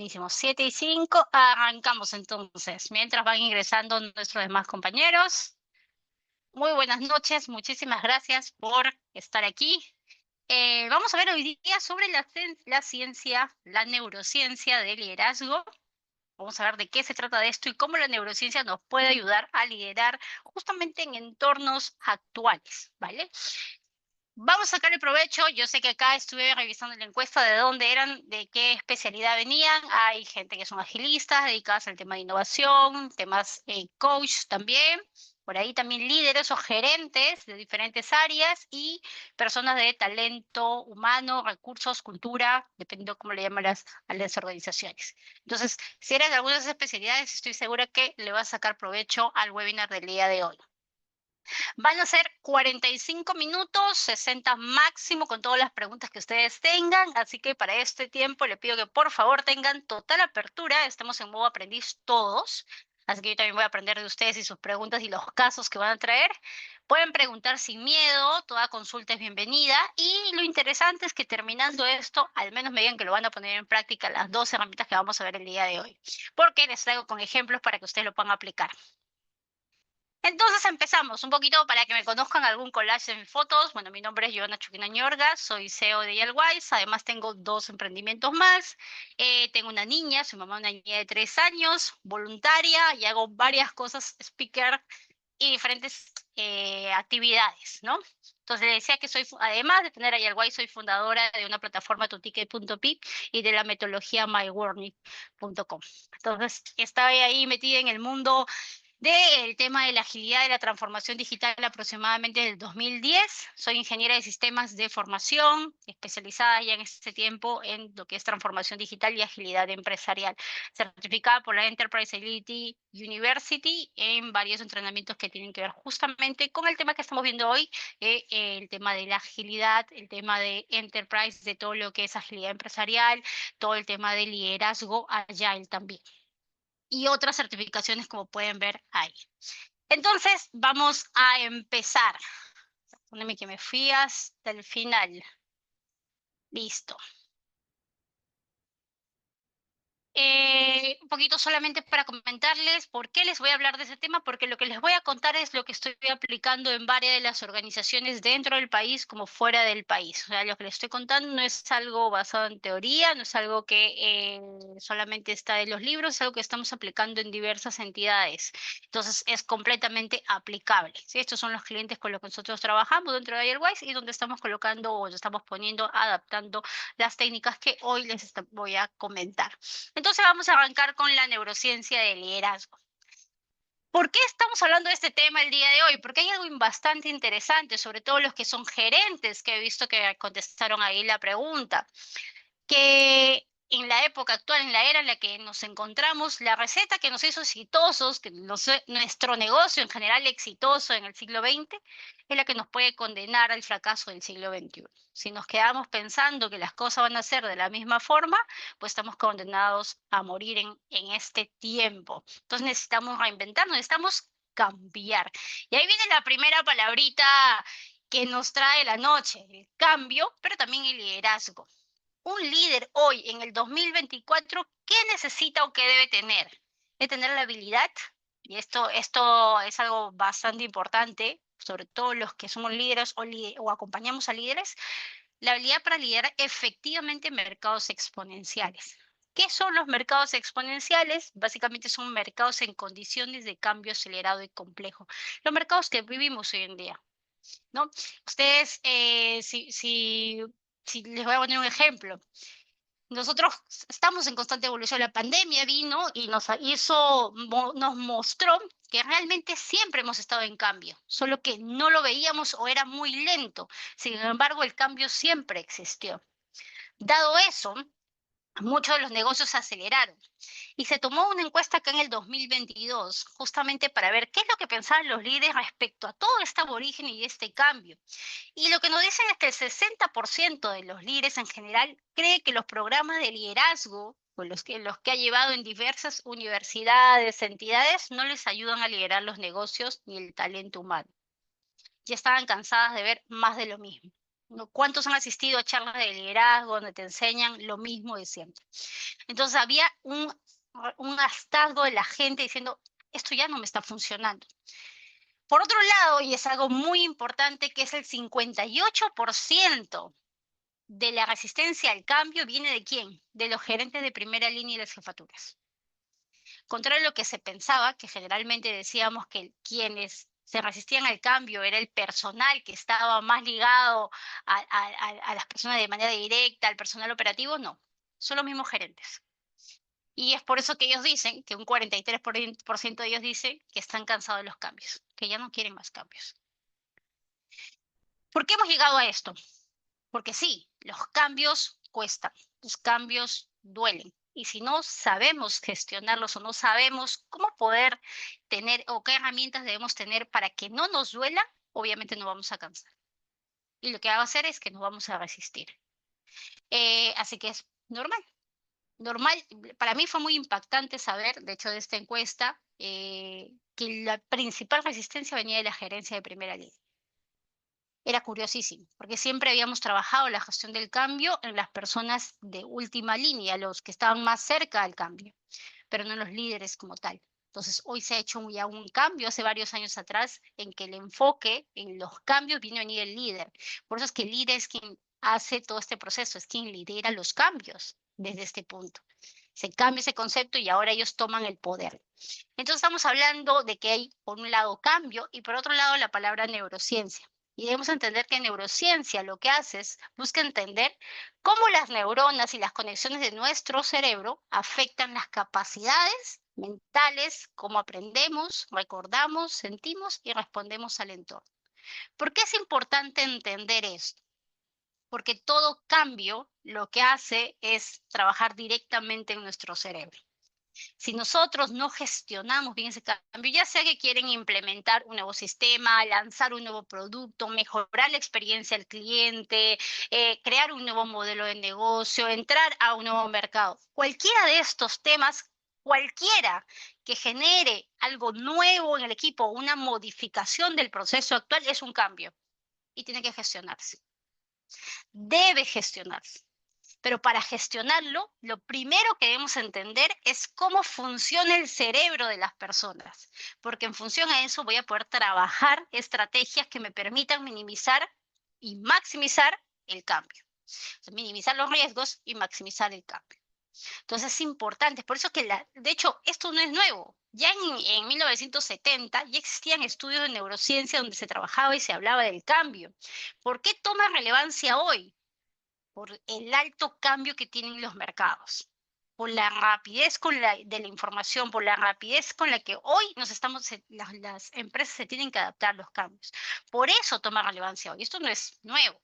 Buenísimo. 7:05, arrancamos entonces. Mientras van ingresando nuestros demás compañeros. Muy buenas noches, muchísimas gracias por estar aquí. Vamos a ver hoy día sobre la ciencia, la neurociencia del liderazgo. Vamos a ver de qué se trata de esto y cómo la neurociencia nos puede ayudar a liderar justamente en entornos actuales, ¿vale? Vamos a sacarle provecho. Yo sé que acá estuve revisando la encuesta de dónde eran, de qué especialidad venían. Hay gente que son agilistas, dedicadas al tema de innovación, temas coach también. Por ahí también líderes o gerentes de diferentes áreas y personas de talento humano, recursos, cultura, dependiendo cómo le llaman a las organizaciones. Entonces, si eres de alguna de esas especialidades, estoy segura que le vas a sacar provecho al webinar del día de hoy. Van a ser 45 minutos, 60 máximo con todas las preguntas que ustedes tengan, así que para este tiempo le pido que por favor tengan total apertura, estamos en modo aprendiz todos, así que yo también voy a aprender de ustedes y sus preguntas y los casos que van a traer. Pueden preguntar sin miedo, toda consulta es bienvenida y lo interesante es que terminando esto, al menos me digan que lo van a poner en práctica las dos herramientas que vamos a ver el día de hoy, porque les traigo con ejemplos para que ustedes lo puedan aplicar. Entonces empezamos, un poquito para que me conozcan algún collage de mis fotos. Bueno, mi nombre es Joana Chuquina Ñorga, soy CEO de Yelwise, además tengo 2 emprendimientos más. Tengo una niña, soy mamá de una niña de 3 años, voluntaria y hago varias cosas, speaker y diferentes actividades, ¿no? Entonces le decía que además de tener a Yelwise, soy fundadora de una plataforma tuticket.pip y de la metodología mywarning.com. Entonces estaba ahí metida en el mundo del tema de la agilidad de la transformación digital aproximadamente del 2010. Soy ingeniera de sistemas de formación, especializada ya en este tiempo en lo que es transformación digital y agilidad empresarial, certificada por la Enterprise Agility University en varios entrenamientos que tienen que ver justamente con el tema que estamos viendo hoy, el tema de la agilidad, el tema de Enterprise, de todo lo que es agilidad empresarial, todo el tema de liderazgo Agile también y otras certificaciones como pueden ver ahí. Entonces, vamos a empezar. Póneme que me fui hasta el final. Listo. Un poquito solamente para comentarles por qué les voy a hablar de ese tema, porque lo que les voy a contar es lo que estoy aplicando en varias de las organizaciones dentro del país como fuera del país. O sea, lo que les estoy contando no es algo basado en teoría, no es algo que solamente está en los libros, es algo que estamos aplicando en diversas entidades. Entonces, es completamente aplicable. ¿Sí? Estos son los clientes con los que nosotros trabajamos dentro de Airwise y donde estamos colocando o estamos poniendo, adaptando las técnicas que hoy les voy a comentar. Entonces vamos a arrancar con la neurociencia del liderazgo. ¿Por qué estamos hablando de este tema el día de hoy? Porque hay algo bastante interesante, sobre todo los que son gerentes, que he visto que contestaron ahí la pregunta, que en la época actual, en la era en la que nos encontramos, la receta que nos hizo exitosos, nuestro negocio en general exitoso en el siglo XX, es la que nos puede condenar al fracaso del siglo XXI. Si nos quedamos pensando que las cosas van a ser de la misma forma, pues estamos condenados a morir en este tiempo. Entonces necesitamos reinventarnos, necesitamos cambiar. Y ahí viene la primera palabrita que nos trae la noche, el cambio, pero también el liderazgo. Un líder hoy, en el 2024, ¿qué necesita o qué debe tener? Debe tener la habilidad, y esto es algo bastante importante, sobre todo los que somos líderes o acompañamos a líderes, la habilidad para liderar efectivamente mercados exponenciales. ¿Qué son los mercados exponenciales? Básicamente son mercados en condiciones de cambio acelerado y complejo. Los mercados que vivimos hoy en día, ¿no? Ustedes, si les voy a poner un ejemplo, nosotros estamos en constante evolución. La pandemia vino y nos mostró que realmente siempre hemos estado en cambio, solo que no lo veíamos o era muy lento. Sin embargo, el cambio siempre existió. Dado eso, muchos de los negocios se aceleraron y se tomó una encuesta acá en el 2022 justamente para ver qué es lo que pensaban los líderes respecto a todo este aborigen y este cambio. Y lo que nos dicen es que el 60% de los líderes en general cree que los programas de liderazgo, o los que ha llevado en diversas universidades, entidades, no les ayudan a liderar los negocios ni el talento humano. Ya estaban cansadas de ver más de lo mismo. ¿No? ¿Cuántos han asistido a charlas de liderazgo donde te enseñan lo mismo de siempre? Entonces había un hartazgo de la gente diciendo, esto ya no me está funcionando. Por otro lado, y es algo muy importante, que es el 58% de la resistencia al cambio viene de quién? De los gerentes de primera línea y las jefaturas. Contrario a lo que se pensaba, que generalmente decíamos que quienes se resistían al cambio era el personal que estaba más ligado a las personas de manera directa, al personal operativo, no, son los mismos gerentes. Y es por eso que ellos dicen, que un 43% de ellos dicen que están cansados de los cambios, que ya no quieren más cambios. ¿Por qué hemos llegado a esto? Porque sí, los cambios cuestan, los cambios duelen. Y si no sabemos gestionarlos o no sabemos cómo poder tener o qué herramientas debemos tener para que no nos duela, obviamente no vamos a cansar. Y lo que va a hacer es que nos vamos a resistir. Así que es normal. Normal, para mí fue muy impactante saber, de hecho, de esta encuesta, que la principal resistencia venía de la gerencia de primera línea. Era curiosísimo, porque siempre habíamos trabajado la gestión del cambio en las personas de última línea, los que estaban más cerca del cambio, pero no en los líderes como tal. Entonces, hoy se ha hecho ya un cambio hace varios años atrás en que el enfoque en los cambios viene a venir el líder. Por eso es que el líder es quien hace todo este proceso, es quien lidera los cambios desde este punto. Se cambia ese concepto y ahora ellos toman el poder. Entonces estamos hablando de que hay, por un lado, cambio y por otro lado, la palabra neurociencia. Y debemos entender que neurociencia lo que hace es busca entender cómo las neuronas y las conexiones de nuestro cerebro afectan las capacidades mentales, cómo aprendemos, recordamos, sentimos y respondemos al entorno. ¿Por qué es importante entender esto? Porque todo cambio lo que hace es trabajar directamente en nuestro cerebro. Si nosotros no gestionamos bien ese cambio, ya sea que quieren implementar un nuevo sistema, lanzar un nuevo producto, mejorar la experiencia del cliente, crear un nuevo modelo de negocio, entrar a un nuevo mercado, cualquiera de estos temas, cualquiera que genere algo nuevo en el equipo, una modificación del proceso actual, es un cambio y tiene que gestionarse. Debe gestionarse. Pero para gestionarlo, lo primero que debemos entender es cómo funciona el cerebro de las personas, porque en función a eso voy a poder trabajar estrategias que me permitan minimizar y maximizar el cambio. O sea, minimizar los riesgos y maximizar el cambio. Entonces es importante, por eso que, de hecho, esto no es nuevo. Ya en 1970 ya existían estudios de neurociencia donde se trabajaba y se hablaba del cambio. ¿Por qué toma relevancia hoy? Por el alto cambio que tienen los mercados, por la rapidez de la información, por la rapidez con la que hoy las empresas se tienen que adaptar a los cambios. Por eso toma relevancia hoy. Esto no es nuevo,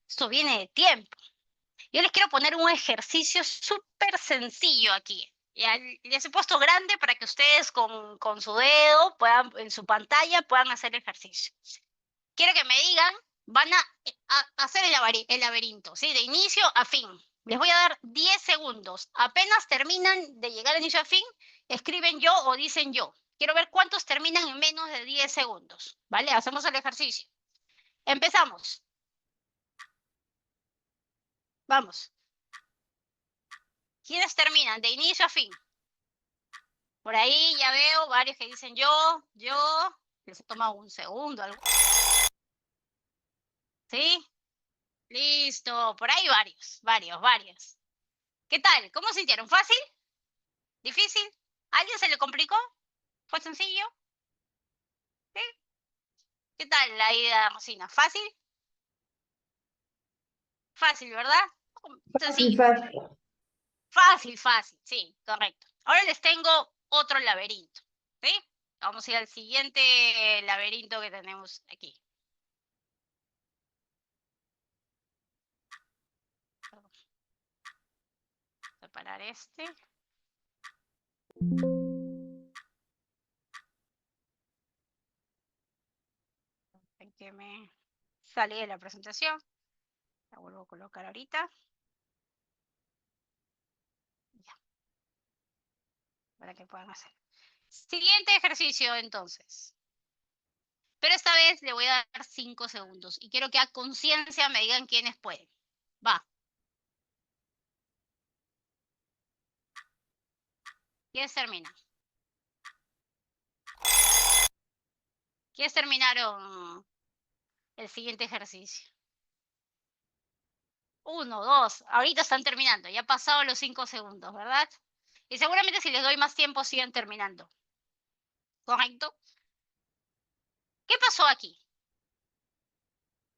esto viene de tiempo. Yo les quiero poner un ejercicio súper sencillo aquí. Ya les he puesto grande para que ustedes con su dedo puedan, en su pantalla puedan hacer el ejercicio. Quiero que me digan, van a hacer el laberinto, ¿sí? De inicio a fin. Les voy a dar 10 segundos. Apenas terminan de llegar de inicio a fin, escriben yo o dicen yo. Quiero ver cuántos terminan en menos de 10 segundos, ¿vale? Hacemos el ejercicio. Empezamos. Vamos. ¿Quiénes terminan de inicio a fin? Por ahí ya veo varios que dicen yo. Les toma un segundo, algo. ¿Sí? Listo. Por ahí varios. ¿Qué tal? ¿Cómo sintieron? ¿Fácil? ¿Difícil? ¿A alguien se le complicó? ¿Fue sencillo? ¿Sí? ¿Qué tal la idea, Rosina? ¿Fácil? Fácil, ¿verdad? Fácil, Sencillo. fácil. Fácil, sí, correcto. Ahora les tengo otro laberinto, ¿sí? Vamos a ir al siguiente laberinto que tenemos aquí. Separar este. En que me salí de la presentación. La vuelvo a colocar ahorita. Ya, para que puedan hacer. Siguiente ejercicio, entonces. Pero esta vez ustedes le voy a dar 5 segundos. Y quiero que a conciencia me digan quiénes pueden. Va. ¿Quiénes terminan? ¿Quiénes terminaron el siguiente ejercicio? 1, 2. Ahorita están terminando. Ya han pasado los 5 segundos, ¿verdad? Y seguramente si les doy más tiempo siguen terminando. ¿Correcto? ¿Qué pasó aquí?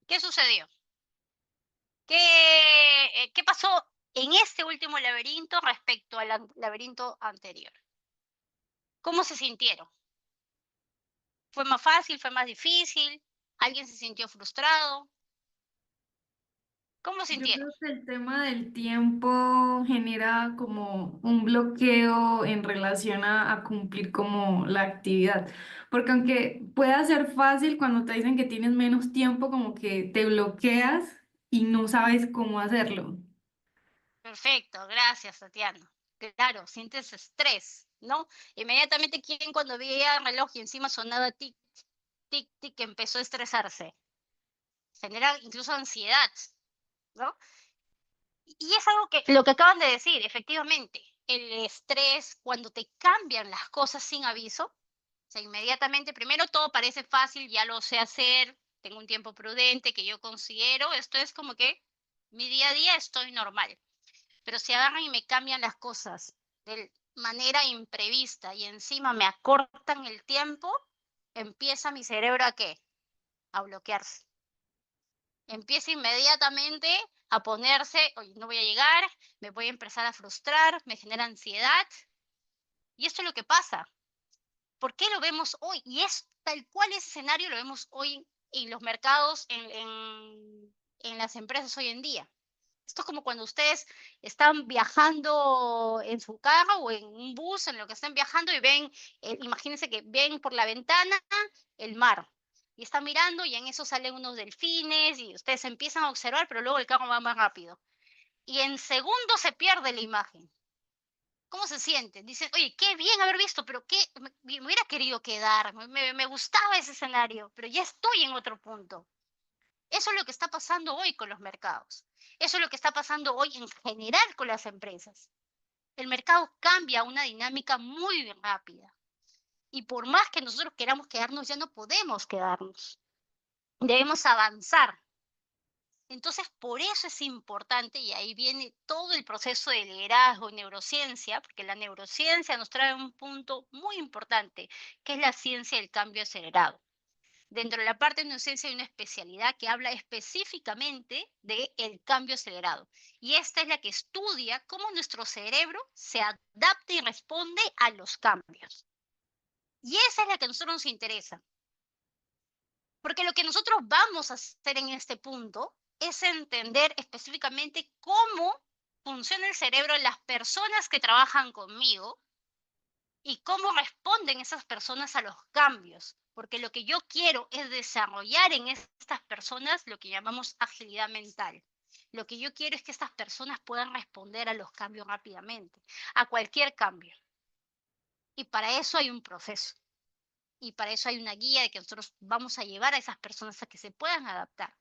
¿Qué sucedió? ¿Qué pasó en este último laberinto respecto al laberinto anterior? ¿Cómo se sintieron? ¿Fue más fácil? ¿Fue más difícil? ¿Alguien se sintió frustrado? ¿Cómo Yo sintieron? creo que el tema del tiempo genera como un bloqueo en relación a cumplir como la actividad. Porque aunque pueda ser fácil cuando te dicen que tienes menos tiempo, como que te bloqueas y no sabes cómo hacerlo. Perfecto, gracias, Tatiana. Claro, sientes estrés, ¿no? Inmediatamente, ¿quién cuando veía el reloj y encima sonaba tic, tic, tic, empezó a estresarse? Genera incluso ansiedad, ¿no? Y es algo que, lo que acaban de decir, efectivamente, el estrés, cuando te cambian las cosas sin aviso, o sea, inmediatamente, primero todo parece fácil, ya lo sé hacer, tengo un tiempo prudente que yo considero, esto es como que mi día a día estoy normal, pero si agarran y me cambian las cosas de manera imprevista y encima me acortan el tiempo, empieza mi cerebro a qué? A bloquearse. Empieza inmediatamente a ponerse, oye, no voy a llegar, me voy a empezar a frustrar, me genera ansiedad. Y esto es lo que pasa. ¿Por qué lo vemos hoy? Y es tal cual ese escenario lo vemos hoy en los mercados, en las empresas hoy en día. Esto es como cuando ustedes están viajando en su carro o en un bus, en lo que estén viajando y ven, imagínense que ven por la ventana el mar y están mirando y en eso salen unos delfines y ustedes empiezan a observar, pero luego el carro va más rápido. Y en segundos se pierde la imagen. ¿Cómo se sienten? Dicen, oye, qué bien haber visto, pero qué, me hubiera querido quedar, me gustaba ese escenario, pero ya estoy en otro punto. Eso es lo que está pasando hoy con los mercados. Eso es lo que está pasando hoy en general con las empresas. El mercado cambia a una dinámica muy rápida. Y por más que nosotros queramos quedarnos, ya no podemos quedarnos. Debemos avanzar. Entonces, por eso es importante, y ahí viene todo el proceso de liderazgo y neurociencia, porque la neurociencia nos trae un punto muy importante, que es la ciencia del cambio acelerado. Dentro de la parte de neurociencia hay una especialidad que habla específicamente del cambio acelerado. Y esta es la que estudia cómo nuestro cerebro se adapta y responde a los cambios. Y esa es la que a nosotros nos interesa. Porque lo que nosotros vamos a hacer en este punto es entender específicamente cómo funciona el cerebro de las personas que trabajan conmigo y cómo responden esas personas a los cambios, porque lo que yo quiero es desarrollar en estas personas lo que llamamos agilidad mental. Lo que yo quiero es que estas personas puedan responder a los cambios rápidamente, a cualquier cambio. Y para eso hay un proceso. Y para eso hay una guía de que nosotros vamos a llevar a esas personas a que se puedan adaptar.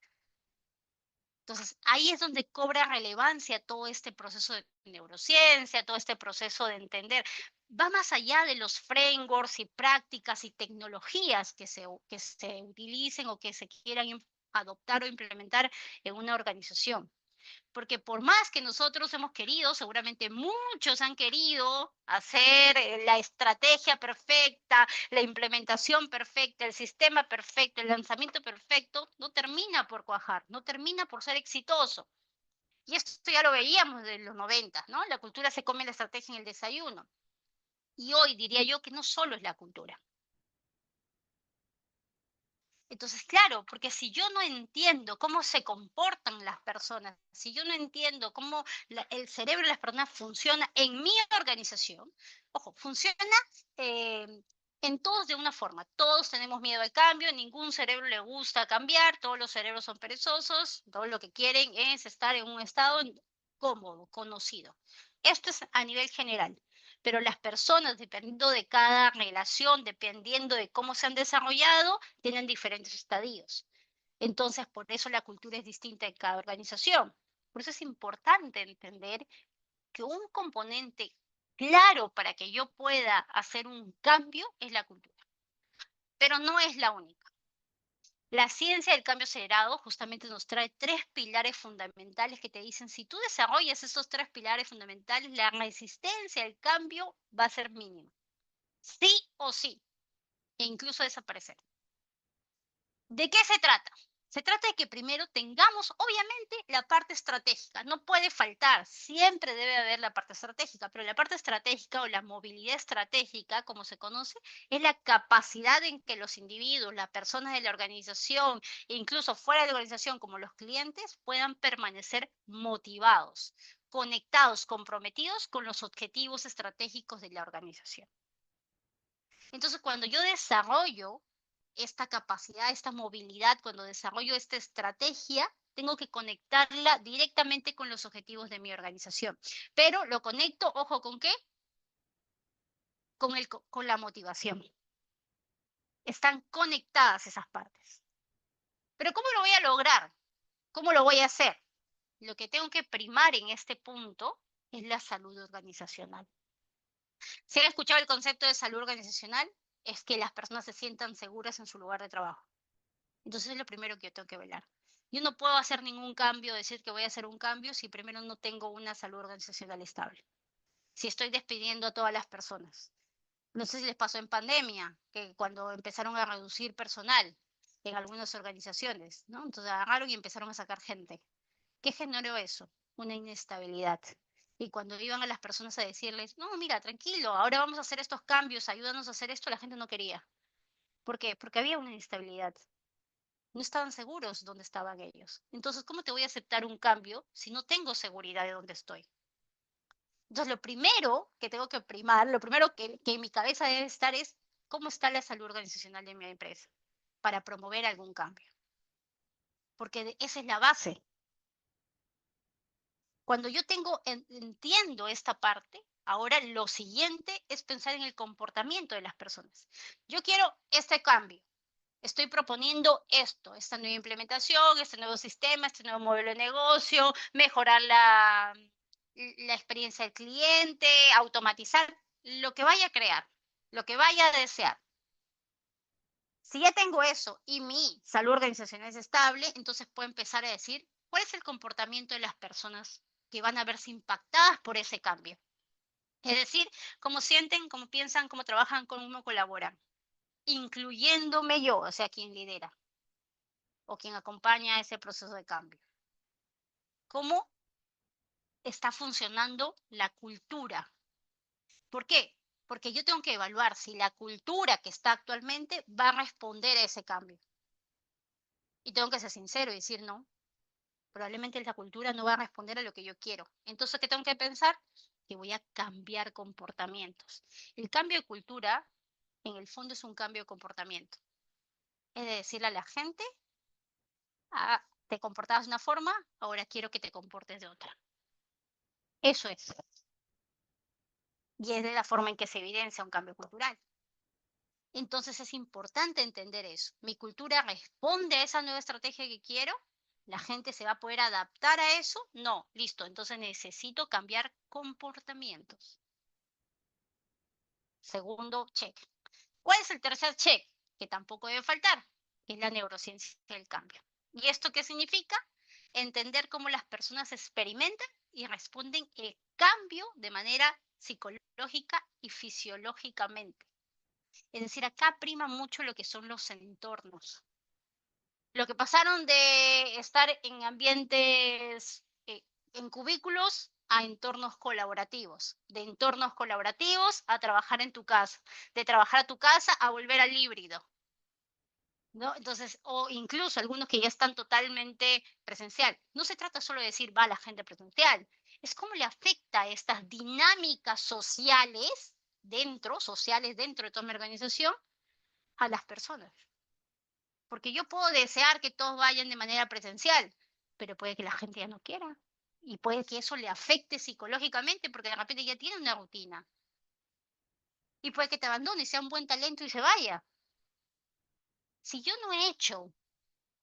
Entonces, ahí es donde cobra relevancia todo este proceso de neurociencia, todo este proceso de entender. Va más allá de los frameworks y prácticas y tecnologías que se utilicen o que se quieran adoptar o implementar en una organización. Porque por más que nosotros hemos querido, seguramente muchos han querido hacer la estrategia perfecta, la implementación perfecta, el sistema perfecto, el lanzamiento perfecto, no termina por cuajar, no termina por ser exitoso. Y esto ya lo veíamos de los 90, ¿no? La cultura se come la estrategia en el desayuno. Y hoy diría yo que no solo es la cultura. Entonces, claro, porque si yo no entiendo cómo se comportan las personas, si yo no entiendo cómo el cerebro de las personas funciona en mi organización, ojo, funciona eh, en todos de una forma. Todos tenemos miedo al cambio, ningún cerebro le gusta cambiar, todos los cerebros son perezosos, todo lo que quieren es estar en un estado cómodo, conocido. Esto es a nivel general. Pero las personas, dependiendo de cada relación, dependiendo de cómo se han desarrollado, tienen diferentes estadios. Entonces, por eso la cultura es distinta en cada organización. Por eso es importante entender que un componente claro para que yo pueda hacer un cambio es la cultura, pero no es la única. La ciencia del cambio acelerado justamente nos trae tres pilares fundamentales que te dicen, si tú desarrollas esos tres pilares fundamentales, la resistencia al cambio va a ser mínima. Sí o sí, e incluso desaparecer. ¿De qué se trata? Se trata de que primero tengamos, obviamente, la parte estratégica. No puede faltar, siempre debe haber la parte estratégica, pero la parte estratégica o la movilidad estratégica, como se conoce, es la capacidad en que los individuos, las personas de la organización, e incluso fuera de la organización, como los clientes, puedan permanecer motivados, conectados, comprometidos con los objetivos estratégicos de la organización. Entonces, cuando yo desarrollo esta capacidad, esta movilidad, cuando desarrollo esta estrategia, tengo que conectarla directamente con los objetivos de mi organización. Pero lo conecto, ojo, ¿con qué? Con la motivación. Están conectadas esas partes. Pero ¿cómo lo voy a lograr? ¿Cómo lo voy a hacer? Lo que tengo que primar en este punto es la salud organizacional. Si han escuchado el concepto de salud organizacional, es que las personas se sientan seguras en su lugar de trabajo. Entonces es lo primero que yo tengo que velar. Yo no puedo hacer ningún cambio, decir que voy a hacer un cambio si primero no tengo una salud organizacional estable. Si estoy despidiendo a todas las personas. No sé si les pasó en pandemia, que cuando empezaron a reducir personal en algunas organizaciones, ¿no? Entonces agarraron y empezaron a sacar gente. ¿Qué generó eso? Una inestabilidad. Y cuando iban a las personas a decirles, no, mira, tranquilo, ahora vamos a hacer estos cambios, ayúdanos a hacer esto, la gente no quería. ¿Por qué? Porque había una inestabilidad. No estaban seguros dónde estaban ellos. Entonces, ¿cómo te voy a aceptar un cambio si no tengo seguridad de dónde estoy? Entonces, lo primero que tengo que primar, lo primero que en mi cabeza debe estar es cómo está la salud organizacional de mi empresa para promover algún cambio. Porque esa es la base. Cuando yo entiendo esta parte, ahora lo siguiente es pensar en el comportamiento de las personas. Yo quiero este cambio. Estoy proponiendo esto, esta nueva implementación, este nuevo sistema, este nuevo modelo de negocio, mejorar la experiencia del cliente, automatizar, lo que vaya a crear, lo que vaya a desear. Si ya tengo eso y mi salud organizacional es estable, entonces puedo empezar a decir cuál es el comportamiento de las personas que van a verse impactadas por ese cambio. Es decir, cómo sienten, cómo piensan, cómo trabajan, cómo colaboran, incluyéndome yo, o sea, quien lidera o quien acompaña ese proceso de cambio. ¿Cómo está funcionando la cultura? ¿Por qué? Porque yo tengo que evaluar si la cultura que está actualmente va a responder a ese cambio. Y tengo que ser sincero y decir, no, probablemente la cultura no va a responder a lo que yo quiero. Entonces, ¿qué tengo que pensar? Que voy a cambiar comportamientos. El cambio de cultura, en el fondo, es un cambio de comportamiento. Es de decirle a la gente, ah, te comportabas de una forma, ahora quiero que te comportes de otra. Eso es. Y es de la forma en que se evidencia un cambio cultural. Entonces es importante entender eso. ¿Mi cultura responde a esa nueva estrategia que quiero? ¿La gente se va a poder adaptar a eso? No, listo. Entonces necesito cambiar comportamientos. Segundo check. ¿Cuál es el tercer check? Que tampoco debe faltar, que es la neurociencia del cambio. ¿Y esto qué significa? Entender cómo las personas experimentan y responden el cambio de manera psicológica y fisiológicamente. Es decir, acá prima mucho lo que son los entornos. Lo que pasaron de estar en ambientes, en cubículos a entornos colaborativos, de entornos colaborativos a trabajar en tu casa, de trabajar a tu casa a volver al híbrido, ¿no? Entonces, o incluso algunos que ya están totalmente presencial. No se trata solo de decir, va la gente presencial, es cómo le afecta estas dinámicas sociales dentro de toda mi organización a las personas. Porque yo puedo desear que todos vayan de manera presencial, pero puede que la gente ya no quiera. Y puede que eso le afecte psicológicamente porque de repente ya tiene una rutina. y puede que te abandone, sea un buen talento y se vaya. Si yo no he hecho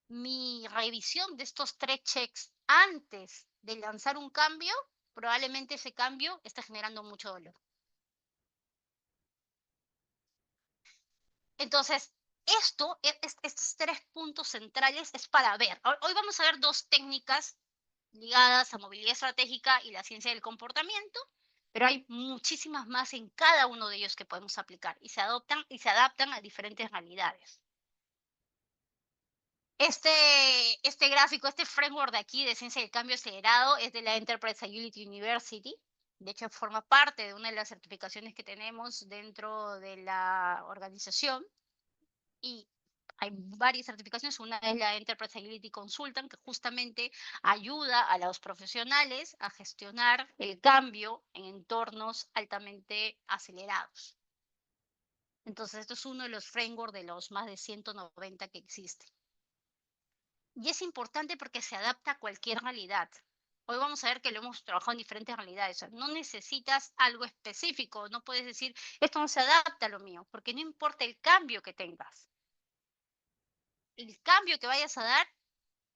mi revisión de estos 3 checks antes de lanzar un cambio, probablemente ese cambio está generando mucho dolor. Entonces, estos 3 puntos centrales es para ver. Hoy vamos a ver 2 técnicas ligadas a movilidad estratégica y la ciencia del comportamiento, pero hay muchísimas más en cada uno de ellos que podemos aplicar y se adaptan a diferentes realidades. Este gráfico, este framework de aquí de ciencia del cambio acelerado es de la Enterprise Agility University. De hecho, forma parte de una de las certificaciones que tenemos dentro de la organización. Y hay varias certificaciones. Una es la Enterprise Agility Consultant, que justamente ayuda a los profesionales a gestionar el cambio en entornos altamente acelerados. Entonces, esto es uno de los frameworks de los más de 190 que existen. Y es importante porque se adapta a cualquier realidad. Hoy vamos a ver que lo hemos trabajado en diferentes realidades. O sea, no necesitas algo específico, no puedes decir, esto no se adapta a lo mío, porque no importa el cambio que tengas. El cambio que vayas a dar,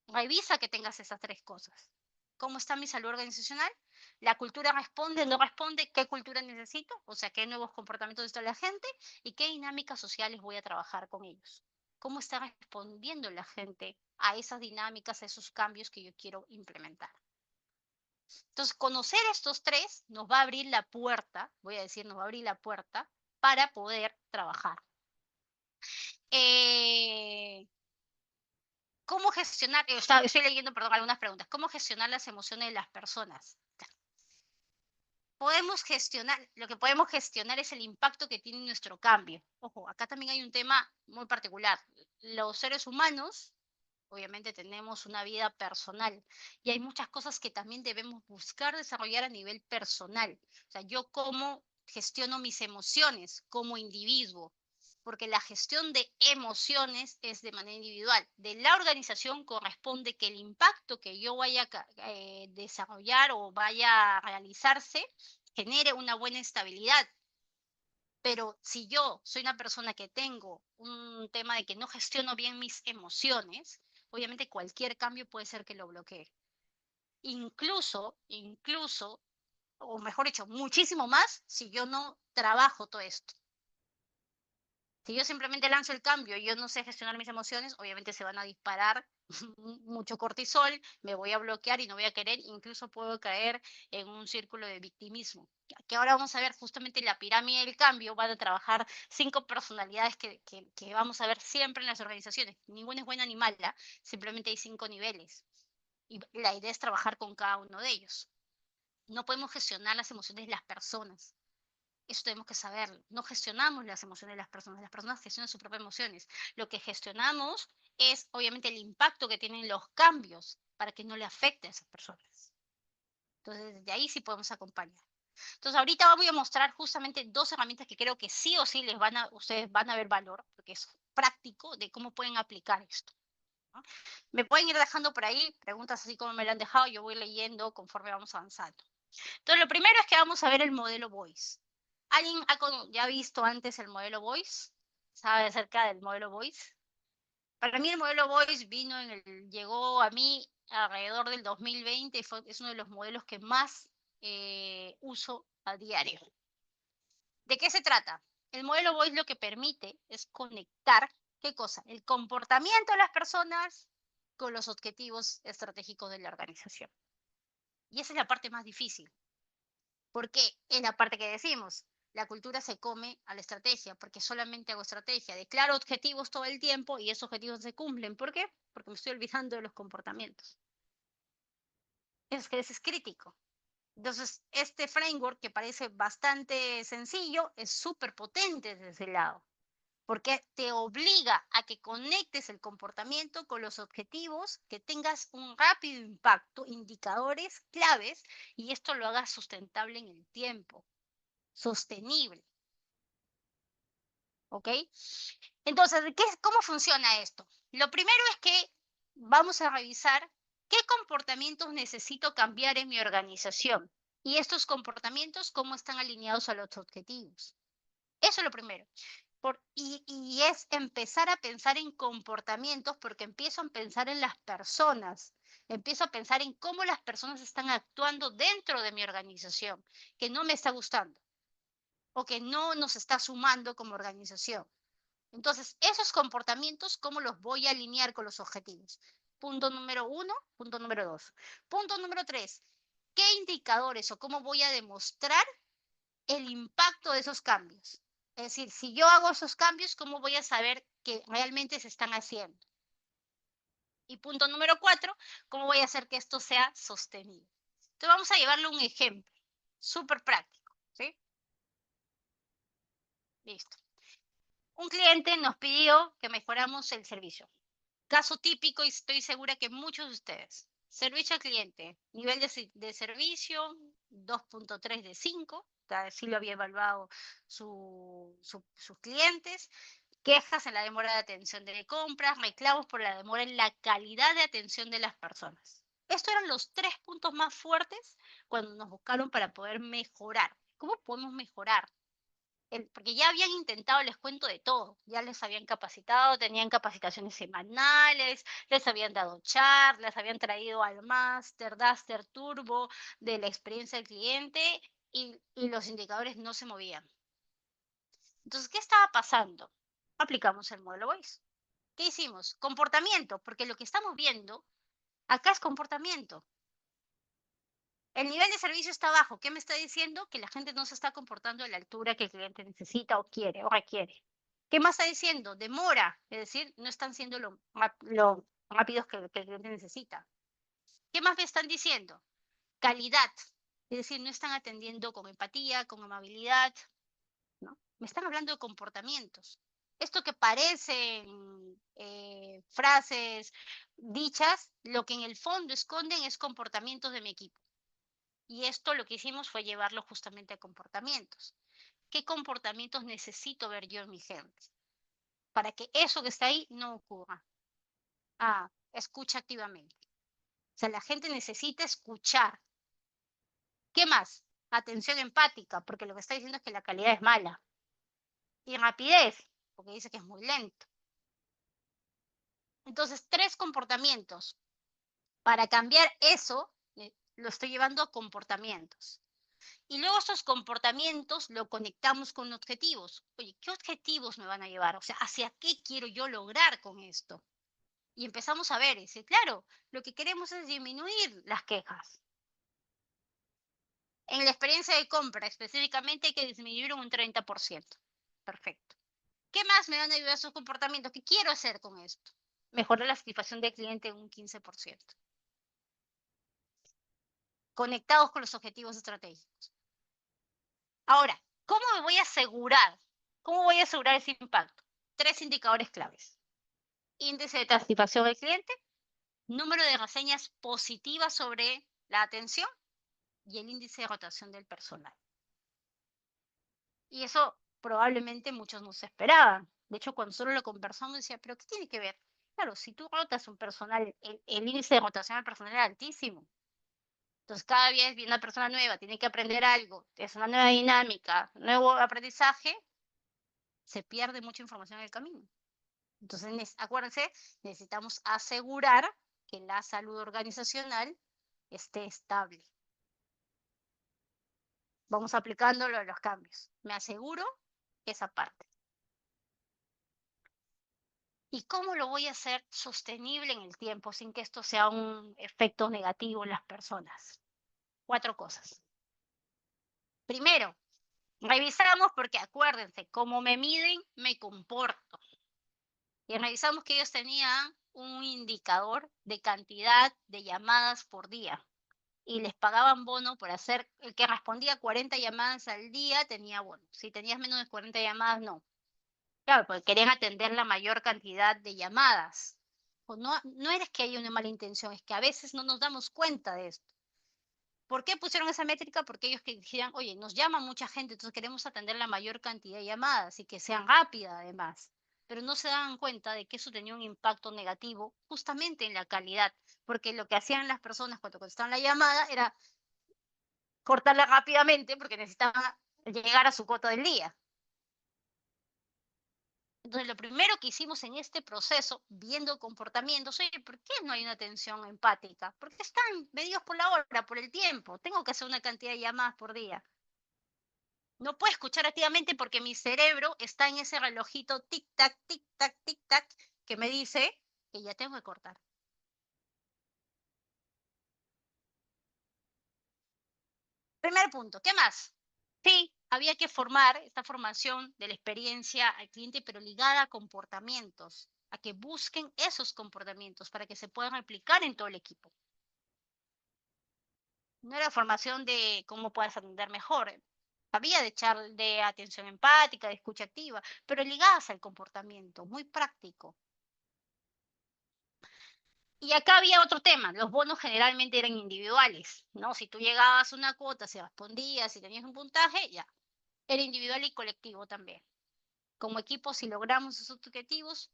revisa que tengas esas 3 cosas. ¿Cómo está mi salud organizacional? ¿La cultura responde, no responde? ¿Qué cultura necesito? O sea, ¿qué nuevos comportamientos necesita la gente? ¿Y qué dinámicas sociales voy a trabajar con ellos? ¿Cómo está respondiendo la gente a esas dinámicas, a esos cambios que yo quiero implementar? Entonces, conocer estos 3 nos va a abrir la puerta, voy a decir, nos va a abrir la puerta para poder trabajar. Eh, ¿Cómo gestionar? Estoy leyendo, perdón, algunas preguntas. ¿Cómo gestionar las emociones de las personas? Lo que podemos gestionar es el impacto que tiene nuestro cambio. Ojo, acá también hay un tema muy particular. Los seres humanos, obviamente, tenemos una vida personal y hay muchas cosas que también debemos buscar desarrollar a nivel personal. O sea, yo cómo gestiono mis emociones como individuo, porque la gestión de emociones es de manera individual. De la organización corresponde que el impacto que yo vaya a desarrollar o vaya a realizarse genere una buena estabilidad. Pero si yo soy una persona que tengo un tema de que no gestiono bien mis emociones, obviamente cualquier cambio puede ser que lo bloquee. Incluso, o mejor dicho, muchísimo más si yo no trabajo todo esto. Si yo simplemente lanzo el cambio y yo no sé gestionar mis emociones, obviamente se van a disparar mucho cortisol, me voy a bloquear y no voy a querer, incluso puedo caer en un círculo de victimismo. Que ahora vamos a ver justamente la pirámide del cambio, van a trabajar 5 personalidades que vamos a ver siempre en las organizaciones. Ninguna es buena ni mala, simplemente hay 5 niveles. Y la idea es trabajar con cada uno de ellos. No podemos gestionar las emociones de las personas. Eso tenemos que saberlo. No gestionamos las emociones de las personas gestionan sus propias emociones. Lo que gestionamos es obviamente el impacto que tienen los cambios para que no le afecte a esas personas. Entonces, desde ahí sí podemos acompañar. Entonces, ahorita voy a mostrar justamente 2 herramientas que creo que sí o sí ustedes van a ver valor, porque es práctico de cómo pueden aplicar esto, ¿no? Me pueden ir dejando por ahí preguntas así como me lo han dejado, yo voy leyendo conforme vamos avanzando. Entonces, lo primero es que vamos a ver el modelo Voice. ¿Alguien ya ha visto antes el modelo Voice? ¿Sabe acerca del modelo Voice? Para mí el modelo Voice llegó a mí alrededor del 2020 y es uno de los modelos que más uso a diario. ¿De qué se trata? El modelo Voice lo que permite es conectar, ¿qué cosa? El comportamiento de las personas con los objetivos estratégicos de la organización. Y esa es la parte más difícil. Porque es la parte que decimos, la cultura se come a la estrategia, porque solamente hago estrategia, declaro objetivos todo el tiempo y esos objetivos se cumplen. ¿Por qué? Porque me estoy olvidando de los comportamientos. Es que eso es crítico. Entonces, este framework que parece bastante sencillo es súper potente desde ese lado, porque te obliga a que conectes el comportamiento con los objetivos, que tengas un rápido impacto, indicadores claves, y esto lo hagas sustentable en el tiempo, sostenible. ¿Ok? Entonces, ¿cómo funciona esto? Lo primero es que vamos a revisar qué comportamientos necesito cambiar en mi organización y estos comportamientos, cómo están alineados a los objetivos. Eso es lo primero. Y es empezar a pensar en comportamientos porque empiezo a pensar en las personas, empiezo a pensar en cómo las personas están actuando dentro de mi organización, que no me está gustando o que no nos está sumando como organización. Entonces, esos comportamientos, ¿cómo los voy a alinear con los objetivos? Punto número uno, punto número dos. Punto número tres, ¿qué indicadores o cómo voy a demostrar el impacto de esos cambios? Es decir, si yo hago esos cambios, ¿cómo voy a saber que realmente se están haciendo? Y punto número cuatro, ¿cómo voy a hacer que esto sea sostenible? Entonces vamos a llevarle un ejemplo súper práctico, ¿sí? Listo. Un cliente nos pidió que mejoramos el servicio. Caso típico, y estoy segura que muchos de ustedes. Servicio al cliente, nivel de servicio 2.3 de 5, así lo había evaluado sus clientes. Quejas en la demora de atención de compras, reclamos por la demora en la calidad de atención de las personas. Estos eran los tres puntos más fuertes cuando nos buscaron para poder mejorar. ¿Cómo podemos mejorar? Porque ya habían intentado, les cuento de todo, ya les habían capacitado, tenían capacitaciones semanales, les habían dado charlas, habían traído al Master, Duster Turbo de la experiencia del cliente y los indicadores no se movían. Entonces, ¿qué estaba pasando? Aplicamos el modelo WAIS. ¿Qué hicimos? Comportamiento, porque lo que estamos viendo acá es comportamiento. El nivel de servicio está bajo. ¿Qué me está diciendo? Que la gente no se está comportando a la altura que el cliente necesita o quiere o requiere. ¿Qué más está diciendo? Demora, es decir, no están siendo lo rápidos que el cliente necesita. ¿Qué más me están diciendo? Calidad, es decir, no están atendiendo con empatía, con amabilidad, ¿no? Me están hablando de comportamientos. Esto que parecen frases dichas, lo que en el fondo esconden es comportamientos de mi equipo. Y esto lo que hicimos fue llevarlo justamente a comportamientos. ¿Qué comportamientos necesito ver yo en mi gente? Para que eso que está ahí no ocurra. Ah, escucha activamente. O sea, la gente necesita escuchar. ¿Qué más? Atención empática, porque lo que está diciendo es que la calidad es mala. Y rapidez, porque dice que es muy lento. Entonces, tres comportamientos. Para cambiar eso, lo estoy llevando a comportamientos. Y luego esos comportamientos lo conectamos con objetivos. Oye, ¿qué objetivos me van a llevar? O sea, ¿hacia qué quiero yo lograr con esto? Y empezamos a ver, dice, claro, lo que queremos es disminuir las quejas. En la experiencia de compra específicamente hay que disminuir un 30%. Perfecto. ¿Qué más me van a ayudar esos comportamientos? ¿Qué quiero hacer con esto? Mejorar la satisfacción del cliente en un 15%. Conectados con los objetivos estratégicos. Ahora, ¿cómo me voy a asegurar? ¿Cómo voy a asegurar ese impacto? Tres indicadores claves. Índice de satisfacción del cliente, número de reseñas positivas sobre la atención y el índice de rotación del personal. Y eso probablemente muchos no se esperaban. De hecho, cuando solo lo conversamos decía, pero ¿qué tiene que ver? Claro, si tú rotas un personal, el índice de rotación del personal es altísimo. Entonces, cada vez viene una persona nueva, tiene que aprender algo, es una nueva dinámica, nuevo aprendizaje, se pierde mucha información en el camino. Entonces, acuérdense, necesitamos asegurar que la salud organizacional esté estable. Vamos aplicándolo a los cambios. Me aseguro esa parte. ¿Y cómo lo voy a hacer sostenible en el tiempo sin que esto sea un efecto negativo en las personas? Cuatro cosas. Primero, revisamos porque acuérdense, como me miden, me comporto. Y revisamos que ellos tenían un indicador de cantidad de llamadas por día y les pagaban bono por hacer, el que respondía 40 llamadas al día tenía bono. Si tenías menos de 40 llamadas, no. Claro, porque querían atender la mayor cantidad de llamadas. O no, no es que haya una mala intención, es que a veces no nos damos cuenta de esto. ¿Por qué pusieron esa métrica? Porque ellos que decían, oye, nos llama mucha gente, entonces queremos atender la mayor cantidad de llamadas y que sean rápidas además. Pero no se daban cuenta de que eso tenía un impacto negativo justamente en la calidad, porque lo que hacían las personas cuando contestaban la llamada era cortarla rápidamente porque necesitaban llegar a su cuota del día. Entonces, lo primero que hicimos en este proceso, viendo comportamientos, oye, ¿por qué no hay una atención empática? Porque están medidos por la hora, por el tiempo. Tengo que hacer una cantidad de llamadas por día. No puedo escuchar activamente porque mi cerebro está en ese relojito tic-tac, tic-tac, tic-tac, que me dice que ya tengo que cortar. Primer punto, ¿qué más? Sí, había que formar esta formación de la experiencia al cliente, pero ligada a comportamientos, a que busquen esos comportamientos para que se puedan aplicar en todo el equipo. No era formación de cómo puedas atender mejor. Había de echar de atención empática, de escucha activa, pero ligadas al comportamiento, muy práctico. Y acá había otro tema, los bonos generalmente eran individuales, ¿no? Si tú llegabas a una cuota, se respondías, si tenías un puntaje, ya. Era individual y colectivo también. Como equipo, si logramos esos objetivos,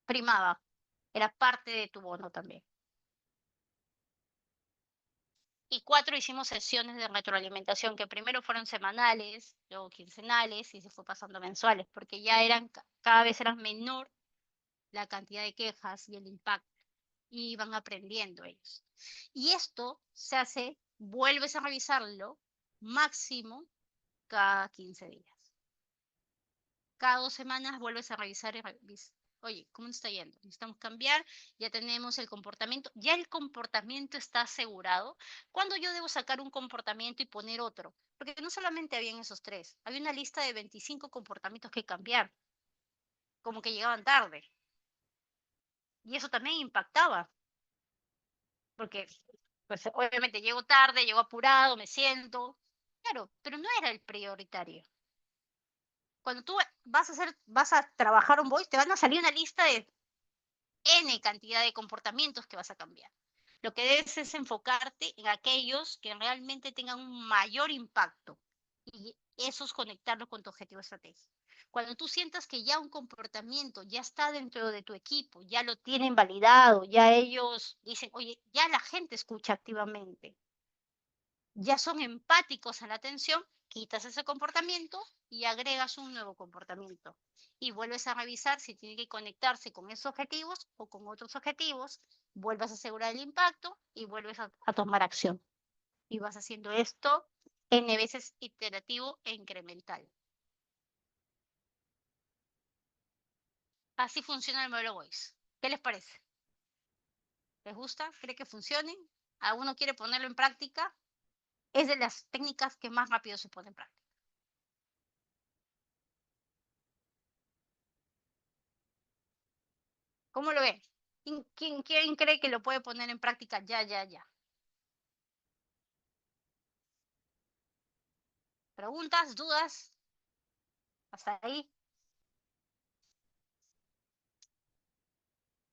primaba, era parte de tu bono también. Y 4, hicimos sesiones de retroalimentación que primero fueron semanales, luego quincenales y se fue pasando a mensuales, porque ya eran, cada vez eran menor la cantidad de quejas y el impacto, y iban aprendiendo ellos. Y esto se hace, vuelves a revisarlo máximo cada 15 días. Cada 2 semanas vuelves a revisar y revisar. Oye, ¿cómo nos está yendo? Necesitamos cambiar, ya tenemos el comportamiento, ya el comportamiento está asegurado. ¿Cuándo yo debo sacar un comportamiento y poner otro? Porque no solamente habían esos tres, había una lista de 25 comportamientos que cambiar, como que llegaban tarde. Y eso también impactaba, porque pues obviamente llego tarde, llego apurado, me siento, claro, pero no era el prioritario. Cuando tú vas a trabajar un voice, te van a salir una lista de N cantidad de comportamientos que vas a cambiar. Lo que debes es enfocarte en aquellos que realmente tengan un mayor impacto y esos conectarlos con tu objetivo estratégico. Cuando tú sientas que ya un comportamiento ya está dentro de tu equipo, ya lo tienen validado, ya ellos dicen, oye, ya la gente escucha activamente, ya son empáticos a la atención, quitas ese comportamiento y agregas un nuevo comportamiento. Y vuelves a revisar si tiene que conectarse con esos objetivos o con otros objetivos, vuelves a asegurar el impacto y vuelves a tomar acción. Y vas haciendo esto N veces iterativo e incremental. Así funciona el modelo Voice. ¿Qué les parece? ¿Les gusta? ¿Cree que funcione? ¿Alguno quiere ponerlo en práctica? Es de las técnicas que más rápido se pone en práctica. ¿Cómo lo ven? ¿Quién cree que lo puede poner en práctica ya, ya, ya? ¿Preguntas, dudas? ¿Hasta ahí?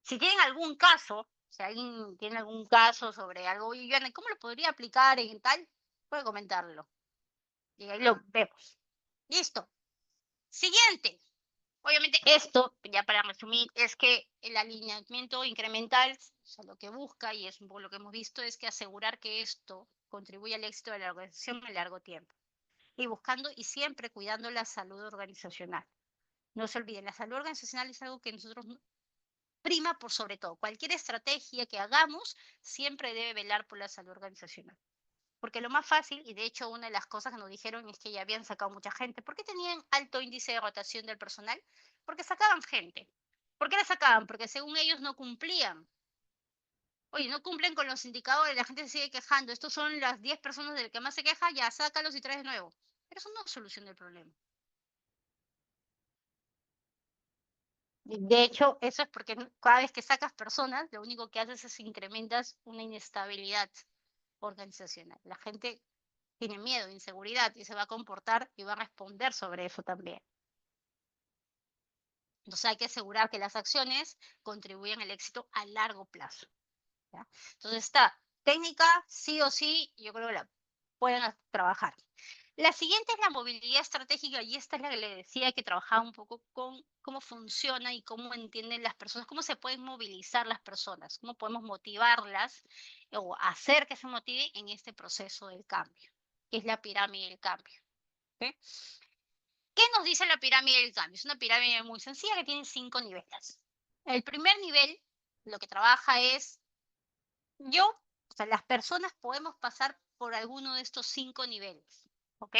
Si tienen algún caso, si alguien tiene algún caso sobre algo, oye, Joana, ¿cómo lo podría aplicar en tal? Puede comentarlo. Y ahí lo vemos. Listo. Siguiente. Obviamente esto, ya para resumir, es que el alineamiento incremental, o sea, lo que busca, y es un poco lo que hemos visto, es que asegurar que esto contribuya al éxito de la organización a largo tiempo. Y buscando y siempre cuidando la salud organizacional. No se olviden, la salud organizacional es algo que nosotros prima por sobre todo. Cualquier estrategia que hagamos siempre debe velar por la salud organizacional. Porque lo más fácil, y de hecho una de las cosas que nos dijeron es que ya habían sacado mucha gente. ¿Por qué tenían alto índice de rotación del personal? Porque sacaban gente. ¿Por qué la sacaban? Porque según ellos no cumplían. Oye, no cumplen con los indicadores, la gente se sigue quejando. Estos son las 10 personas del que más se queja, ya sácalos y traes de nuevo. Pero eso no soluciona el problema. De hecho, eso es porque cada vez que sacas personas, lo único que haces es incrementas una inestabilidad organizacional. La gente tiene miedo, inseguridad y se va a comportar y va a responder sobre eso también. Entonces hay que asegurar que las acciones contribuyan al éxito a largo plazo. ¿Ya? Entonces esta técnica, sí o sí, yo creo que la pueden trabajar. La siguiente es la movilidad estratégica y esta es la que le decía que trabajaba un poco con cómo funciona y cómo entienden las personas, cómo se pueden movilizar las personas, cómo podemos motivarlas o hacer que se motiven en este proceso del cambio, que es la pirámide del cambio. ¿Sí? ¿Qué nos dice la pirámide del cambio? Es una pirámide muy sencilla que tiene 5 niveles. El primer nivel, lo que trabaja es o sea, las personas podemos pasar por alguno de estos 5 niveles, ¿ok?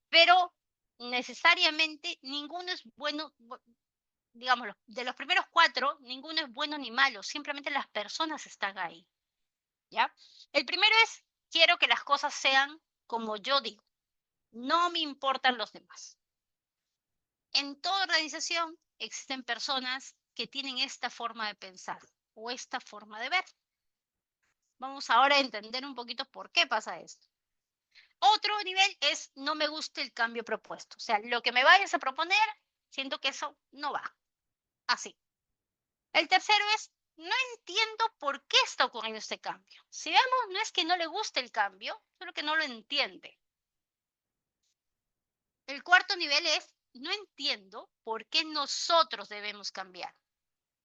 Pero necesariamente ninguno es bueno, digamos, de los primeros 4, ninguno es bueno ni malo, simplemente las personas están ahí, ¿ya? El primero es, quiero que las cosas sean como yo digo, no me importan los demás. En toda organización existen personas que tienen esta forma de pensar o esta forma de ver. Vamos ahora a entender un poquito por qué pasa esto. Otro nivel es no me gusta el cambio propuesto. O sea, lo que me vayas a proponer, siento que eso no va. Así. El tercero es no entiendo por qué está ocurriendo este cambio. Si vemos, no es que no le guste el cambio, solo que no lo entiende. El cuarto nivel es no entiendo por qué nosotros debemos cambiar.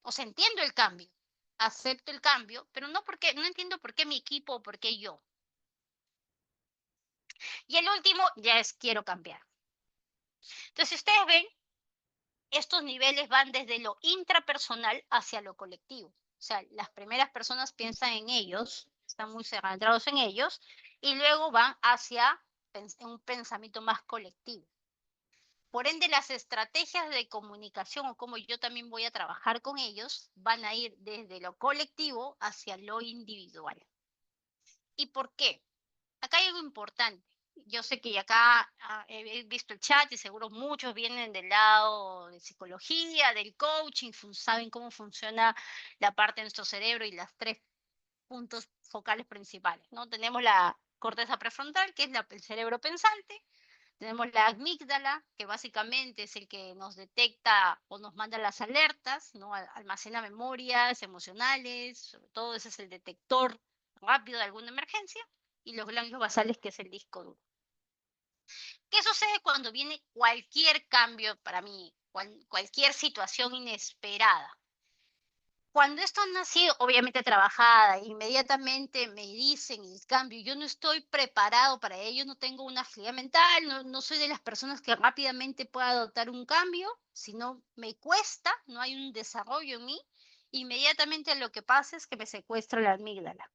O sea, entiendo el cambio, acepto el cambio, pero no entiendo por qué mi equipo o por qué yo. Y el último ya es quiero cambiar. Entonces, si ustedes ven, estos niveles van desde lo intrapersonal hacia lo colectivo. O sea, las primeras personas piensan en ellos, están muy centrados en ellos, y luego van hacia un pensamiento más colectivo. Por ende, las estrategias de comunicación o cómo yo también voy a trabajar con ellos van a ir desde lo colectivo hacia lo individual. ¿Y por qué? Acá hay algo importante. Yo sé que acá he visto el chat y seguro muchos vienen del lado de psicología, del coaching, saben cómo funciona la parte de nuestro cerebro y las 3 puntos focales principales, ¿no? Tenemos la corteza prefrontal, que es el cerebro pensante. Tenemos la amígdala, que básicamente es el que nos detecta o nos manda las alertas, ¿no? Almacena memorias emocionales, sobre todo ese es el detector rápido de alguna emergencia, y los ganglios basales, que es el disco duro. ¿Qué sucede cuando viene cualquier cambio para mí, cualquier situación inesperada? Cuando esto no ha sido obviamente trabajada, inmediatamente me dicen el cambio, yo no estoy preparado para ello, no tengo una agilidad mental, no soy de las personas que rápidamente pueda adoptar un cambio, sino me cuesta, no hay un desarrollo en mí, inmediatamente lo que pasa es que me secuestra la amígdala.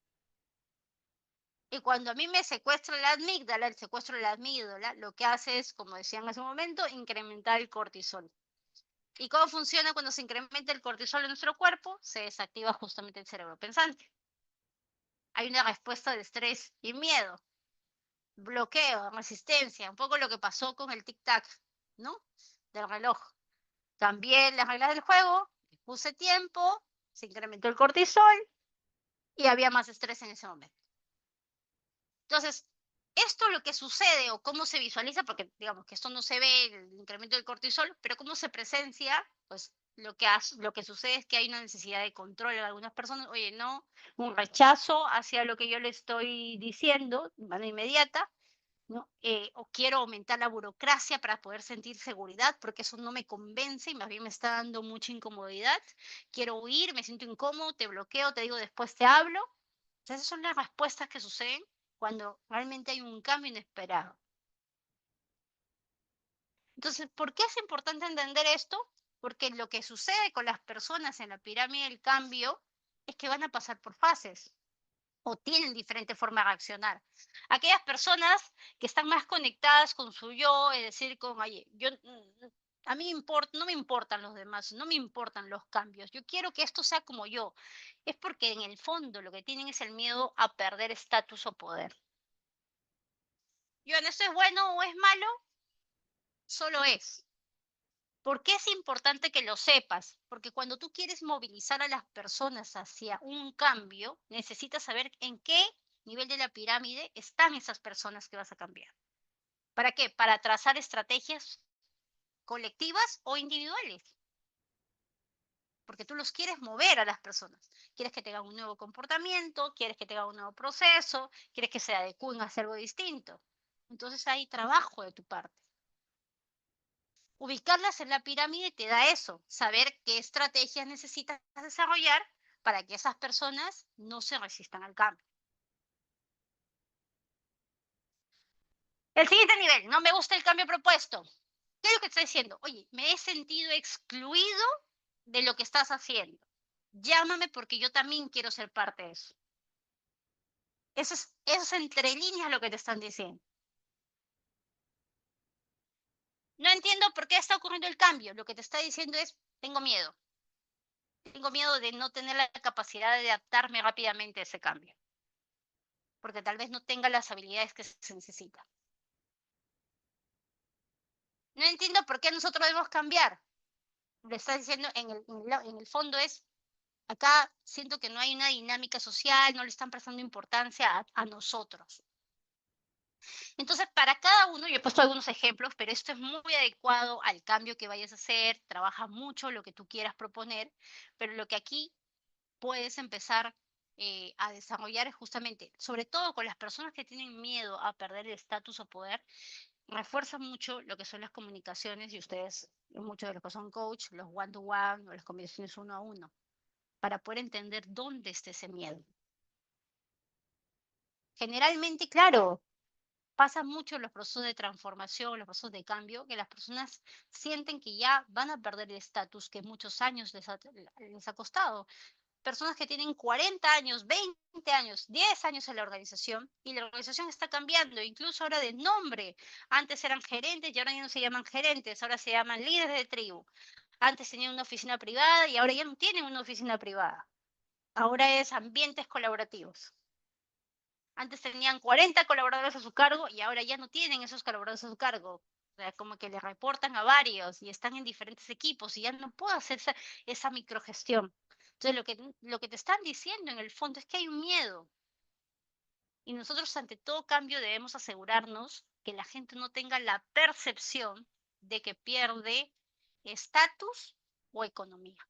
Y cuando a mí me secuestra la amígdala, el secuestro de la amígdala, lo que hace es, como decía en ese momento, incrementar el cortisol. ¿Y cómo funciona cuando se incrementa el cortisol en nuestro cuerpo? Se desactiva justamente el cerebro pensante. Hay una respuesta de estrés y miedo, bloqueo, resistencia, un poco lo que pasó con el tic-tac, ¿no? Del reloj. Cambié las reglas del juego, puse tiempo, se incrementó el cortisol y había más estrés en ese momento. Entonces, esto es lo que sucede o cómo se visualiza, porque digamos que esto no se ve, el incremento del cortisol, pero cómo se presencia, pues lo que sucede es que hay una necesidad de control en algunas personas, oye, no, un rechazo hacia lo que yo le estoy diciendo de manera inmediata, ¿no? O quiero aumentar la burocracia para poder sentir seguridad, porque eso no me convence y más bien me está dando mucha incomodidad. Quiero huir, me siento incómodo, te bloqueo, te digo después te hablo. Esas son las respuestas que suceden cuando realmente hay un cambio inesperado. Entonces, ¿por qué es importante entender esto? Porque lo que sucede con las personas en la pirámide del cambio es que van a pasar por fases o tienen diferentes formas de reaccionar. Aquellas personas que están más conectadas con su yo, es decir, con, oye, a mí no me importan los demás, no me importan los cambios, yo quiero que esto sea como yo, es porque en el fondo lo que tienen es el miedo a perder estatus o poder. Yo, ¿esto es bueno o es malo? Solo es. ¿Por qué es importante que lo sepas? Porque cuando tú quieres movilizar a las personas hacia un cambio, necesitas saber en qué nivel de la pirámide están esas personas que vas a cambiar. ¿Para qué? Para trazar estrategias colectivas o individuales. Porque tú los quieres mover a las personas. Quieres que tengan un nuevo comportamiento, quieres que tengan un nuevo proceso, quieres que se adecúen a hacer algo distinto. Entonces hay trabajo de tu parte. Ubicarlas en la pirámide te da eso, saber qué estrategias necesitas desarrollar para que esas personas no se resistan al cambio. El siguiente nivel, no me gusta el cambio propuesto. ¿Qué es lo que te está diciendo? Oye, me he sentido excluido de lo que estás haciendo. Llámame porque yo también quiero ser parte de eso. Eso es entre líneas lo que te están diciendo. No entiendo por qué está ocurriendo el cambio. Lo que te está diciendo es, tengo miedo. Tengo miedo de no tener la capacidad de adaptarme rápidamente a ese cambio. Porque tal vez no tenga las habilidades que se necesitan. No entiendo por qué nosotros debemos cambiar. Le estás diciendo en el fondo es, acá siento que no hay una dinámica social, no le están prestando importancia a nosotros. Entonces, para cada uno, yo he puesto algunos ejemplos, pero esto es muy adecuado al cambio que vayas a hacer, trabaja mucho lo que tú quieras proponer, pero lo que aquí puedes empezar a desarrollar es justamente, sobre todo con las personas que tienen miedo a perder el estatus o poder, refuerza mucho lo que son las comunicaciones y ustedes, muchos de los que son coach, los one-to-one o las conversaciones uno a uno, para poder entender dónde está ese miedo. Generalmente, claro, pasa mucho en los procesos de transformación, los procesos de cambio, que las personas sienten que ya van a perder el estatus que muchos años les ha costado. Personas que tienen 40 años, 20 años, 10 años en la organización y la organización está cambiando, incluso ahora de nombre. Antes eran gerentes y ahora ya no se llaman gerentes, ahora se llaman líderes de tribu. Antes tenían una oficina privada y ahora ya no tienen una oficina privada. Ahora es ambientes colaborativos. Antes tenían 40 colaboradores a su cargo y ahora ya no tienen esos colaboradores a su cargo. O sea, como que le reportan a varios y están en diferentes equipos y ya no puedo hacer esa microgestión. Entonces, lo que te están diciendo en el fondo es que hay un miedo. Y nosotros ante todo cambio debemos asegurarnos que la gente no tenga la percepción de que pierde estatus o economía.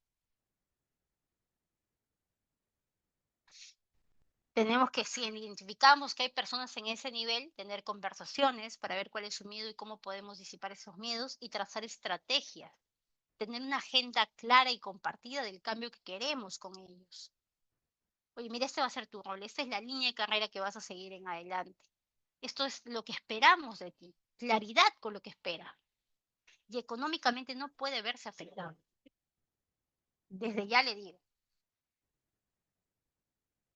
Tenemos que, si identificamos que hay personas en ese nivel, tener conversaciones para ver cuál es su miedo y cómo podemos disipar esos miedos y trazar estrategias. Tener una agenda clara y compartida del cambio que queremos con ellos. Oye, mira, este va a ser tu rol, esta es la línea de carrera que vas a seguir en adelante. Esto es lo que esperamos de ti, claridad con lo que espera. Y económicamente no puede verse afectado. Desde ya le digo.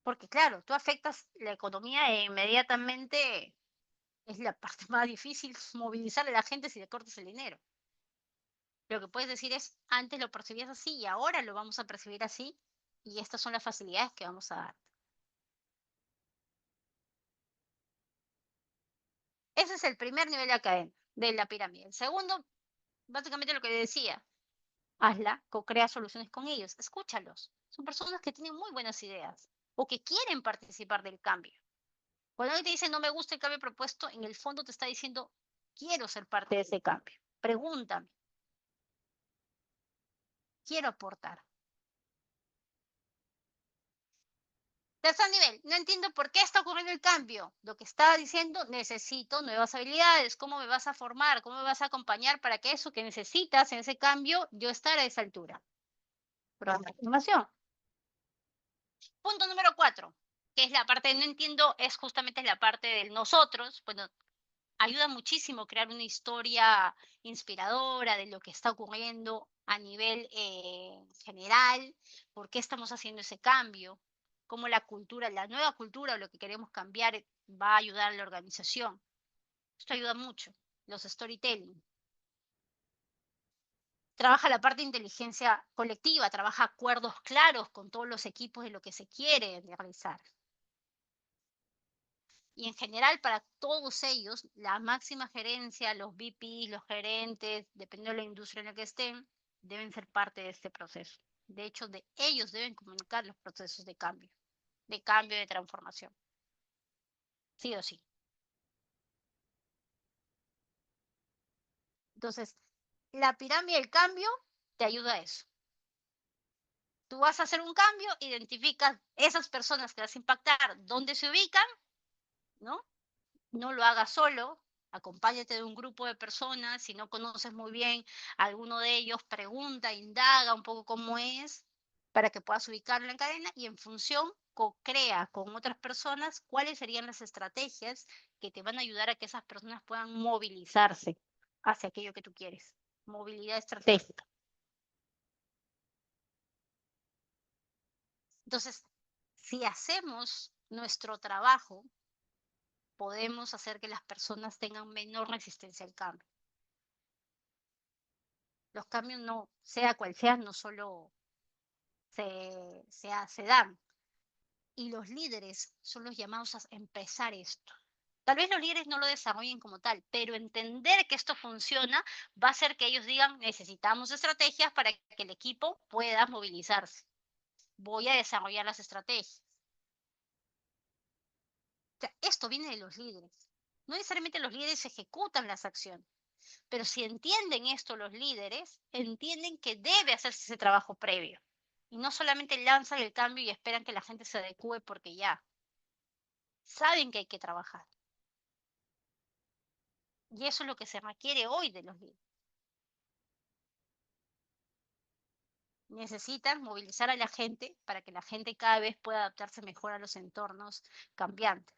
Porque claro, tú afectas la economía e inmediatamente es la parte más difícil movilizar a la gente si le cortas el dinero. Lo que puedes decir es, antes lo percibías así y ahora lo vamos a percibir así y estas son las facilidades que vamos a dar. Ese es el primer nivel de la cadena, de la pirámide. El segundo, básicamente lo que decía, hazla, co-crea soluciones con ellos, escúchalos. Son personas que tienen muy buenas ideas o que quieren participar del cambio. Cuando alguien te dice no me gusta el cambio propuesto, en el fondo te está diciendo quiero ser parte de ese cambio. Pregúntame, quiero aportar. Tercer nivel, no entiendo por qué está ocurriendo el cambio. Lo que estaba diciendo, necesito nuevas habilidades. ¿Cómo me vas a formar? ¿Cómo me vas a acompañar para que eso que necesitas en ese cambio, yo estar a esa altura? Programación. Punto número 4, que es la parte de no entiendo, es justamente la parte del nosotros. Bueno, ayuda muchísimo crear una historia inspiradora de lo que está ocurriendo a nivel general, por qué estamos haciendo ese cambio, cómo la cultura, la nueva cultura o lo que queremos cambiar va a ayudar a la organización. Esto ayuda mucho, los storytelling. Trabaja la parte de inteligencia colectiva, trabaja acuerdos claros con todos los equipos de lo que se quiere realizar. Y en general para todos ellos, la máxima gerencia, los VP, los gerentes, dependiendo de la industria en la que estén, deben ser parte de este proceso. De hecho, ellos deben comunicar los procesos de transformación. Sí o sí. Entonces, la pirámide del cambio te ayuda a eso. Tú vas a hacer un cambio, identificas esas personas que vas a impactar, dónde se ubican, ¿no? No lo hagas solo, acompáñate de un grupo de personas, si no conoces muy bien a alguno de ellos, pregunta, indaga un poco cómo es, para que puedas ubicarlo en cadena y en función co-crea con otras personas cuáles serían las estrategias que te van a ayudar a que esas personas puedan movilizarse. hacia aquello que tú quieres. Movilidad estratégica. Entonces, si hacemos nuestro trabajo, podemos hacer que las personas tengan menor resistencia al cambio. Los cambios no, sea cual sea, no solo se dan. Y los líderes son los llamados a empezar esto. Tal vez los líderes no lo desarrollen como tal, pero entender que esto funciona va a hacer que ellos digan, necesitamos estrategias para que el equipo pueda movilizarse. Voy a desarrollar las estrategias. O sea, esto viene de los líderes. No necesariamente los líderes ejecutan las acciones, pero si entienden esto los líderes, entienden que debe hacerse ese trabajo previo. Y no solamente lanzan el cambio y esperan que la gente se adecue porque ya saben que hay que trabajar. Y eso es lo que se requiere hoy de los líderes. Necesitan movilizar a la gente para que la gente cada vez pueda adaptarse mejor a los entornos cambiantes.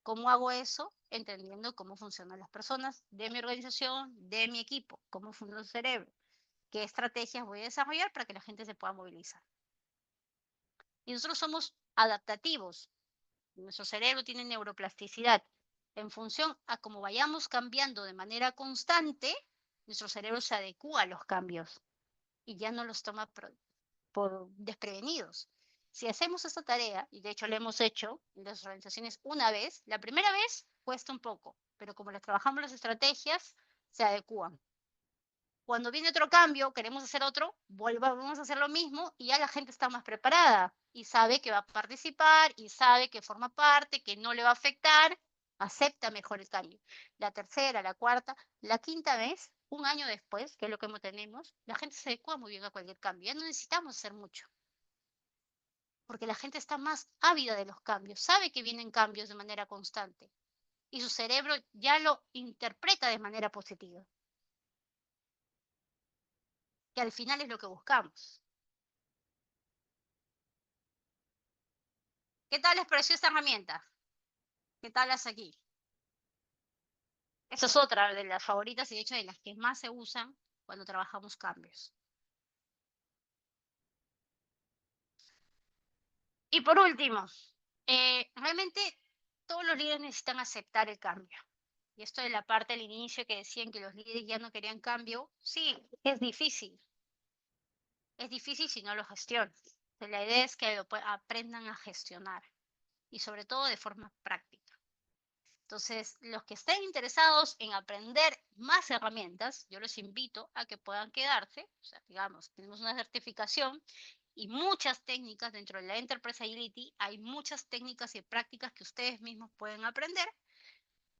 ¿Cómo hago eso? Entendiendo cómo funcionan las personas de mi organización, de mi equipo, cómo funciona el cerebro, qué estrategias voy a desarrollar para que la gente se pueda movilizar. Y nosotros somos adaptativos. Nuestro cerebro tiene neuroplasticidad. En función a cómo vayamos cambiando de manera constante, nuestro cerebro se adecua a los cambios y ya no los toma por desprevenidos. Si hacemos esta tarea, y de hecho la hemos hecho en las organizaciones una vez, la primera vez cuesta un poco, pero como les trabajamos las estrategias, se adecúan. Cuando viene otro cambio, queremos hacer otro, volvemos a hacer lo mismo y ya la gente está más preparada y sabe que va a participar y sabe que forma parte, que no le va a afectar, acepta mejor el cambio. La tercera, la cuarta, la quinta vez, un año después, que es lo que tenemos, la gente se adecua muy bien a cualquier cambio. Ya no necesitamos hacer mucho, porque la gente está más ávida de los cambios, sabe que vienen cambios de manera constante y su cerebro ya lo interpreta de manera positiva, que al final es lo que buscamos. ¿Qué tal les pareció esta herramienta? ¿Qué tal las aquí? Esa es otra de las favoritas y de hecho de las que más se usan cuando trabajamos cambios. Y por último, realmente todos los líderes necesitan aceptar el cambio. Y esto de la parte del inicio que decían que los líderes ya no querían cambio, sí, es difícil. Es difícil si no lo gestionas. La idea es que lo aprendan a gestionar y sobre todo de forma práctica. Entonces, los que estén interesados en aprender más herramientas, yo los invito a que puedan quedarse. O sea, digamos, tenemos una certificación y muchas técnicas dentro de la Enterprise Agility. Hay muchas técnicas y prácticas que ustedes mismos pueden aprender.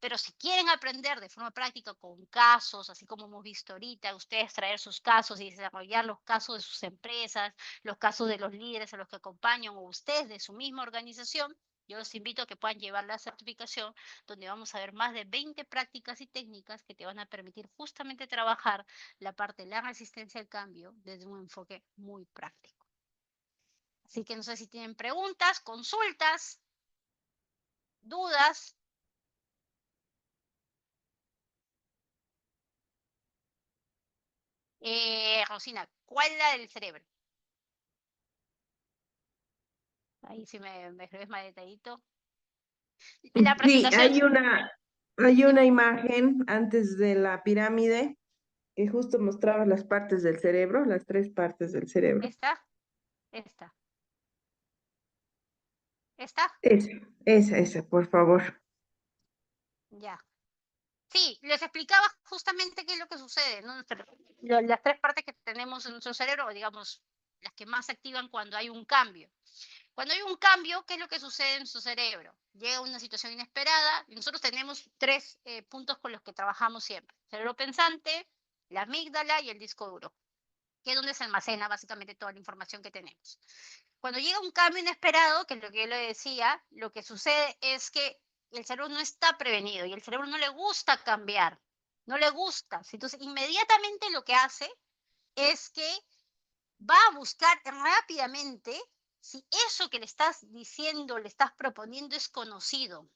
Pero si quieren aprender de forma práctica con casos, así como hemos visto ahorita, ustedes traer sus casos y desarrollar los casos de sus empresas, los casos de los líderes a los que acompañan o ustedes de su misma organización, yo los invito a que puedan llevar la certificación, donde vamos a ver más de 20 prácticas y técnicas que te van a permitir justamente trabajar la parte de la resistencia al cambio desde un enfoque muy práctico. Así que no sé si tienen preguntas, consultas, dudas. Rosina, ¿cuál es la del cerebro? Ahí sí me escribes más detalladito. La Sí, presentación, hay dime, una imagen antes de la pirámide que justo mostraba las partes del cerebro, las tres partes del cerebro. ¿esta? Esta. ¿Esta? Esa, por favor. Ya. Sí, les explicaba justamente qué es lo que sucede, ¿no? Las tres partes que tenemos en nuestro cerebro, o digamos, las que más se activan cuando hay un cambio. Cuando hay un cambio, ¿qué es lo que sucede en su cerebro? Llega una situación inesperada y nosotros tenemos tres puntos con los que trabajamos siempre. Cerebro pensante, la amígdala y el disco duro, que es donde se almacena básicamente toda la información que tenemos. Cuando llega un cambio inesperado, que es lo que yo le decía, lo que sucede es que el cerebro no está prevenido y el cerebro no le gusta cambiar, no le gusta. Entonces, inmediatamente lo que hace es que va a buscar rápidamente si eso que le estás diciendo, le estás proponiendo es conocido.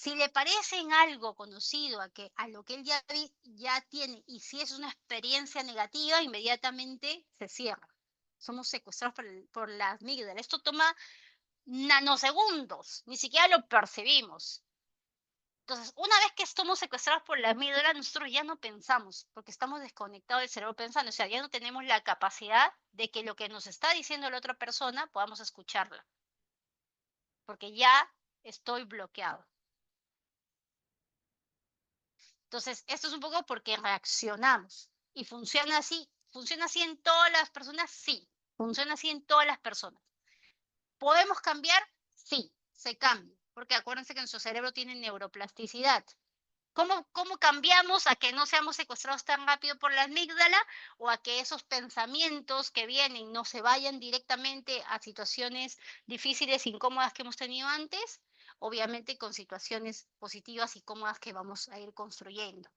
Si le parece en algo conocido a lo que él ya tiene, y si es una experiencia negativa, inmediatamente se cierra. Somos secuestrados por la amígdala. Esto toma nanosegundos, ni siquiera lo percibimos. Entonces, una vez que estamos secuestrados por la amígdala, nosotros ya no pensamos, porque estamos desconectados del cerebro pensando. O sea, ya no tenemos la capacidad de que lo que nos está diciendo la otra persona podamos escucharla, porque ya estoy bloqueado. Entonces, esto es un poco porque reaccionamos. Y funciona así en todas las personas, sí, funciona así en todas las personas. ¿Podemos cambiar? Sí, se cambia, porque acuérdense que nuestro cerebro tiene neuroplasticidad. ¿Cómo cambiamos a que no seamos secuestrados tan rápido por la amígdala o a que esos pensamientos que vienen no se vayan directamente a situaciones difíciles, incómodas que hemos tenido antes? Obviamente con situaciones positivas y cómodas que vamos a ir construyendo.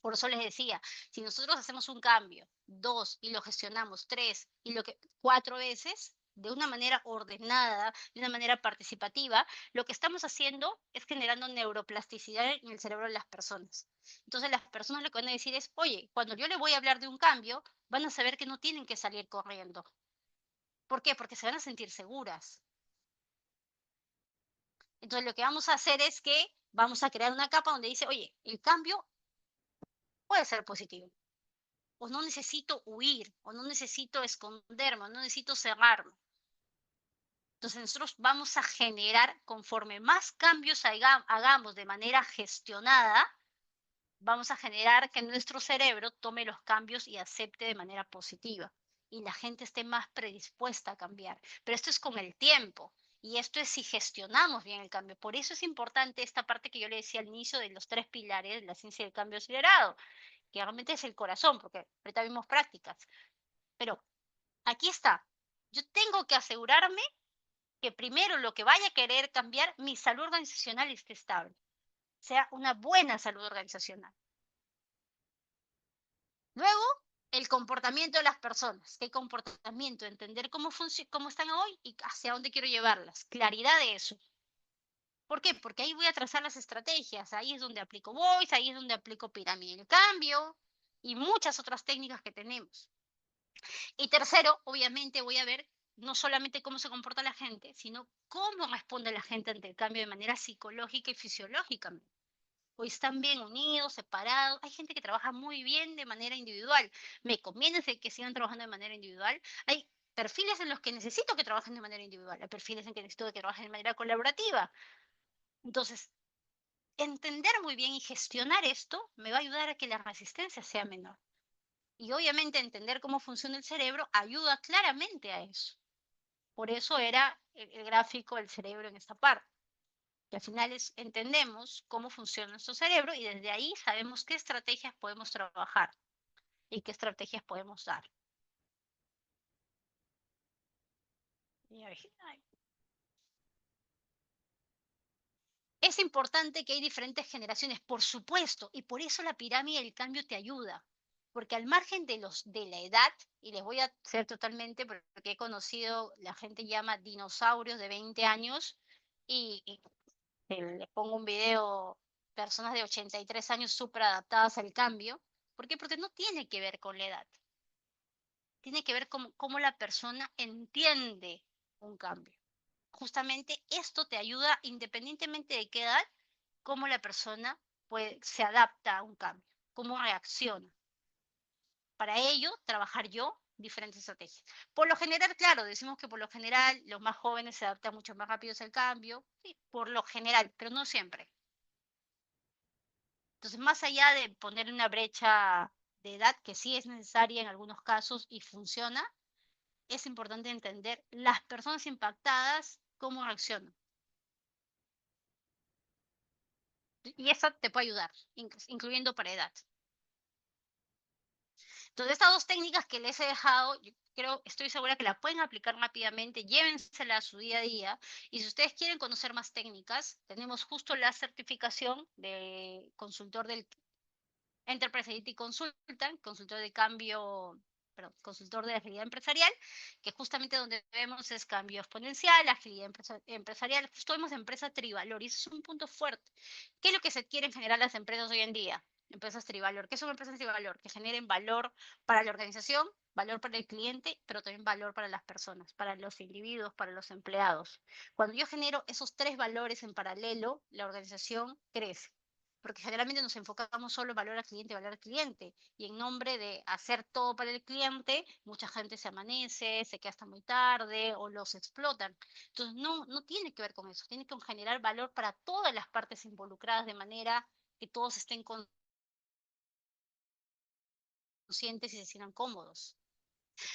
Por eso les decía, si nosotros hacemos un cambio, 2, y lo gestionamos, 3, y lo que 4 veces, de una manera ordenada, de una manera participativa, lo que estamos haciendo es generando neuroplasticidad en el cerebro de las personas. Entonces las personas lo que van a decir es, oye, cuando yo le voy a hablar de un cambio, van a saber que no tienen que salir corriendo. ¿Por qué? Porque se van a sentir seguras. Entonces lo que vamos a hacer es que vamos a crear una capa donde dice, oye, el cambio puede ser positivo. O no necesito huir, o no necesito esconderme, o no necesito cerrarme. Entonces nosotros vamos a generar, conforme más cambios hagamos de manera gestionada, vamos a generar que nuestro cerebro tome los cambios y acepte de manera positiva. Y la gente esté más predispuesta a cambiar. Pero esto es con el tiempo. Y esto es si gestionamos bien el cambio. Por eso es importante esta parte que yo le decía al inicio de los 3 pilares de la ciencia del cambio acelerado, que realmente es el corazón, porque ahorita vimos prácticas. Pero aquí está. Yo tengo que asegurarme que primero lo que vaya a querer cambiar, mi salud organizacional esté estable, sea una buena salud organizacional. Luego, el comportamiento de las personas. ¿Qué comportamiento? Entender cómo están hoy y hacia dónde quiero llevarlas. Claridad de eso. ¿Por qué? Porque ahí voy a trazar las estrategias. Ahí es donde aplico voice, ahí es donde aplico pirámide del cambio y muchas otras técnicas que tenemos. Y tercero, obviamente voy a ver no solamente cómo se comporta la gente, sino cómo responde la gente ante el cambio de manera psicológica y fisiológica. O están bien unidos, separados. Hay gente que trabaja muy bien de manera individual. Me conviene que sigan trabajando de manera individual. Hay perfiles en los que necesito que trabajen de manera individual. Hay perfiles en que necesito que trabajen de manera colaborativa. Entonces, entender muy bien y gestionar esto me va a ayudar a que la resistencia sea menor. Y obviamente entender cómo funciona el cerebro ayuda claramente a eso. Por eso era el gráfico del cerebro en esta parte. Que al final entendemos cómo funciona nuestro cerebro y desde ahí sabemos qué estrategias podemos trabajar y qué estrategias podemos dar. Es importante que hay diferentes generaciones, por supuesto, y por eso la pirámide del cambio te ayuda. Porque al margen de la edad, y les voy a ser totalmente, porque he conocido, la gente llama dinosaurios de 20 años, y les pongo un video, personas de 83 años súper adaptadas al cambio. ¿Por qué? Porque no tiene que ver con la edad. Tiene que ver con cómo la persona entiende un cambio. Justamente esto te ayuda, independientemente de qué edad, cómo la persona se adapta a un cambio, cómo reacciona. Para ello, trabajar yo diferentes estrategias. Por lo general, claro, decimos que por lo general los más jóvenes se adaptan mucho más rápido al cambio, sí, por lo general, pero no siempre. Entonces, más allá de poner una brecha de edad, que sí es necesaria en algunos casos y funciona, es importante entender las personas impactadas, cómo reaccionan. Y eso te puede ayudar, incluyendo para edad. Entonces, estas 2 técnicas que les he dejado, yo estoy segura que las pueden aplicar rápidamente, llévenselas a su día a día. Y si ustedes quieren conocer más técnicas, tenemos justo la certificación de consultor del Enterprise IT Consultant, consultor de cambio perdón, consultor de agilidad empresarial, que justamente donde vemos es cambio exponencial, agilidad empresarial, justo vemos empresa trivalor, y ese es un punto fuerte. ¿Qué es lo que se quieren generar las empresas hoy en día? Empresas trivalor. ¿Qué son empresas trivalor? Que generen valor para la organización, valor para el cliente, pero también valor para las personas, para los individuos, para los empleados. Cuando yo genero esos tres valores en paralelo, la organización crece. Porque generalmente nos enfocamos solo en valor al cliente, y en nombre de hacer todo para el cliente, mucha gente se amanece, se queda hasta muy tarde o los explotan. Entonces, no tiene que ver con eso, tiene que generar valor para todas las partes involucradas de manera que todos estén conscientes y se sientan cómodos.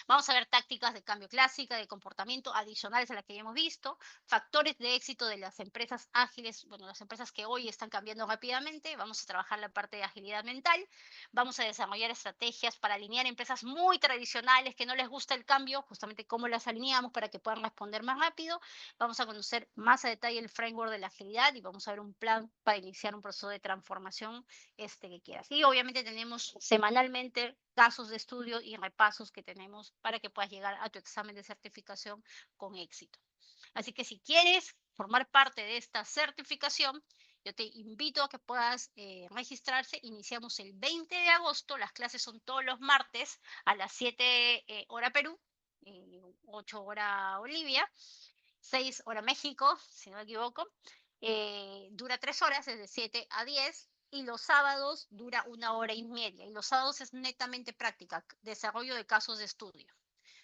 Vamos a ver tácticas de cambio clásica, de comportamiento adicionales a las que ya hemos visto, factores de éxito de las empresas ágiles, bueno, las empresas que hoy están cambiando rápidamente. Vamos a trabajar la parte de agilidad mental. Vamos a desarrollar estrategias para alinear empresas muy tradicionales que no les gusta el cambio, justamente cómo las alineamos para que puedan responder más rápido. Vamos a conocer más a detalle el framework de la agilidad y vamos a ver un plan para iniciar un proceso de transformación que quieras. Y obviamente tenemos semanalmente casos de estudio y repasos que tenemos para que puedas llegar a tu examen de certificación con éxito. Así que si quieres formar parte de esta certificación, yo te invito a que puedas registrarse. Iniciamos el 20 de agosto, las clases son todos los martes a las 7 hora Perú, 8 hora Bolivia, 6 hora México, si no me equivoco. Dura 3 horas, desde 7 a 10, y los sábados dura 1 hora y media. Y los sábados es netamente práctica, desarrollo de casos de estudio.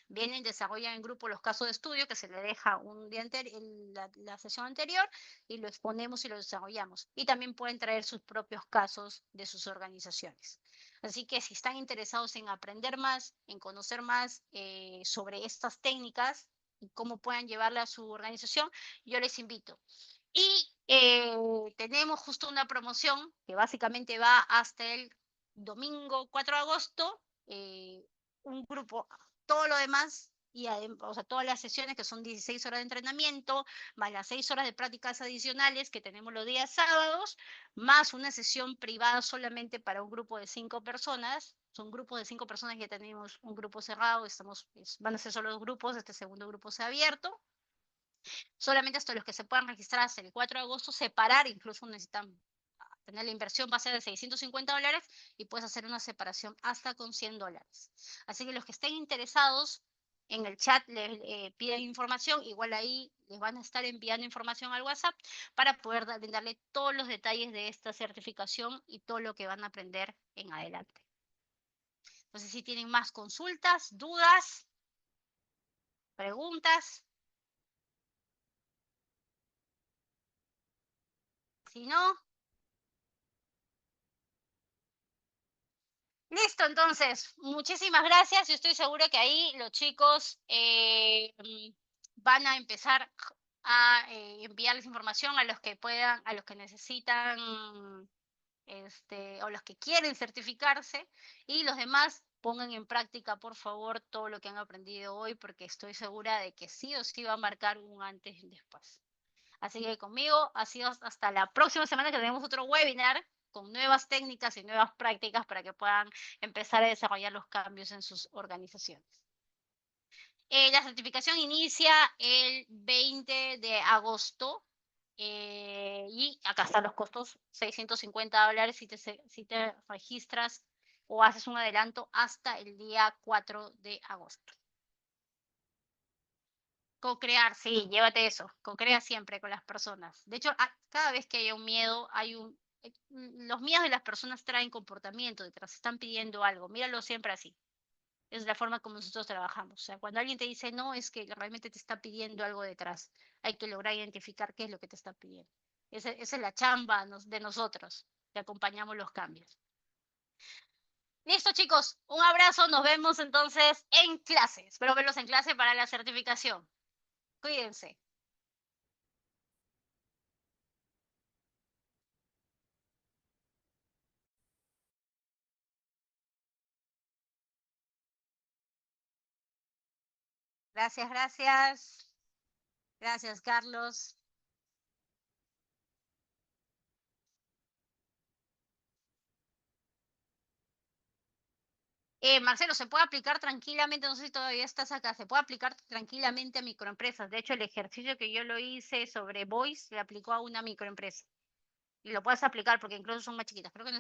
Vienen, desarrollan en grupo los casos de estudio que se le deja un día la sesión anterior, y lo exponemos y lo desarrollamos. Y también pueden traer sus propios casos de sus organizaciones. Así que si están interesados en aprender más, en conocer más sobre estas técnicas y cómo puedan llevarla a su organización, yo les invito. Y tenemos justo una promoción que básicamente va hasta el domingo 4 de agosto, un grupo, todo lo demás, o sea, todas las sesiones que son 16 horas de entrenamiento, más las 6 horas de prácticas adicionales que tenemos los días sábados, más una sesión privada solamente para un grupo de 5 personas. Son grupos de 5 personas, ya tenemos un grupo cerrado, van a ser solo 2 grupos, este segundo grupo se ha abierto. Solamente hasta los que se puedan registrar hasta el 4 de agosto, separar, incluso necesitan tener la inversión va a ser de $650, y puedes hacer una separación hasta con $100. Así que los que estén interesados, en el chat les piden información, igual ahí les van a estar enviando información al WhatsApp para poder brindarle todos los detalles de esta certificación y todo lo que van a aprender en adelante. Entonces, si tienen más consultas, dudas, preguntas, si no, listo. Entonces, muchísimas gracias. Yo estoy segura que ahí los chicos van a empezar a enviarles información a los que puedan, a los que necesitan, o los que quieren certificarse, y los demás pongan en práctica, por favor, todo lo que han aprendido hoy, porque estoy segura de que sí o sí va a marcar un antes y un después. Así que conmigo ha sido hasta la próxima semana, que tenemos otro webinar con nuevas técnicas y nuevas prácticas para que puedan empezar a desarrollar los cambios en sus organizaciones. La certificación inicia el 20 de agosto y acá están los costos: $650 si te registras o haces un adelanto hasta el día 4 de agosto. Co-crear, sí, llévate eso. Co-crea siempre con las personas. De hecho, cada vez que haya un miedo, los miedos de las personas traen comportamiento detrás, están pidiendo algo. Míralo siempre así. Es la forma como nosotros trabajamos. O sea, cuando alguien te dice no, es que realmente te está pidiendo algo detrás. Hay que lograr identificar qué es lo que te está pidiendo. Esa es la chamba de nosotros, que acompañamos los cambios. Listo, chicos. Un abrazo. Nos vemos entonces en clase. Espero verlos en clase para la certificación. Cuídense. Gracias, gracias. Gracias, Carlos. Marcelo, se puede aplicar tranquilamente, no sé si todavía estás acá, se puede aplicar tranquilamente a microempresas. De hecho, el ejercicio que yo lo hice sobre Voice le aplicó a una microempresa. Y lo puedes aplicar porque incluso son más chiquitas. Creo que no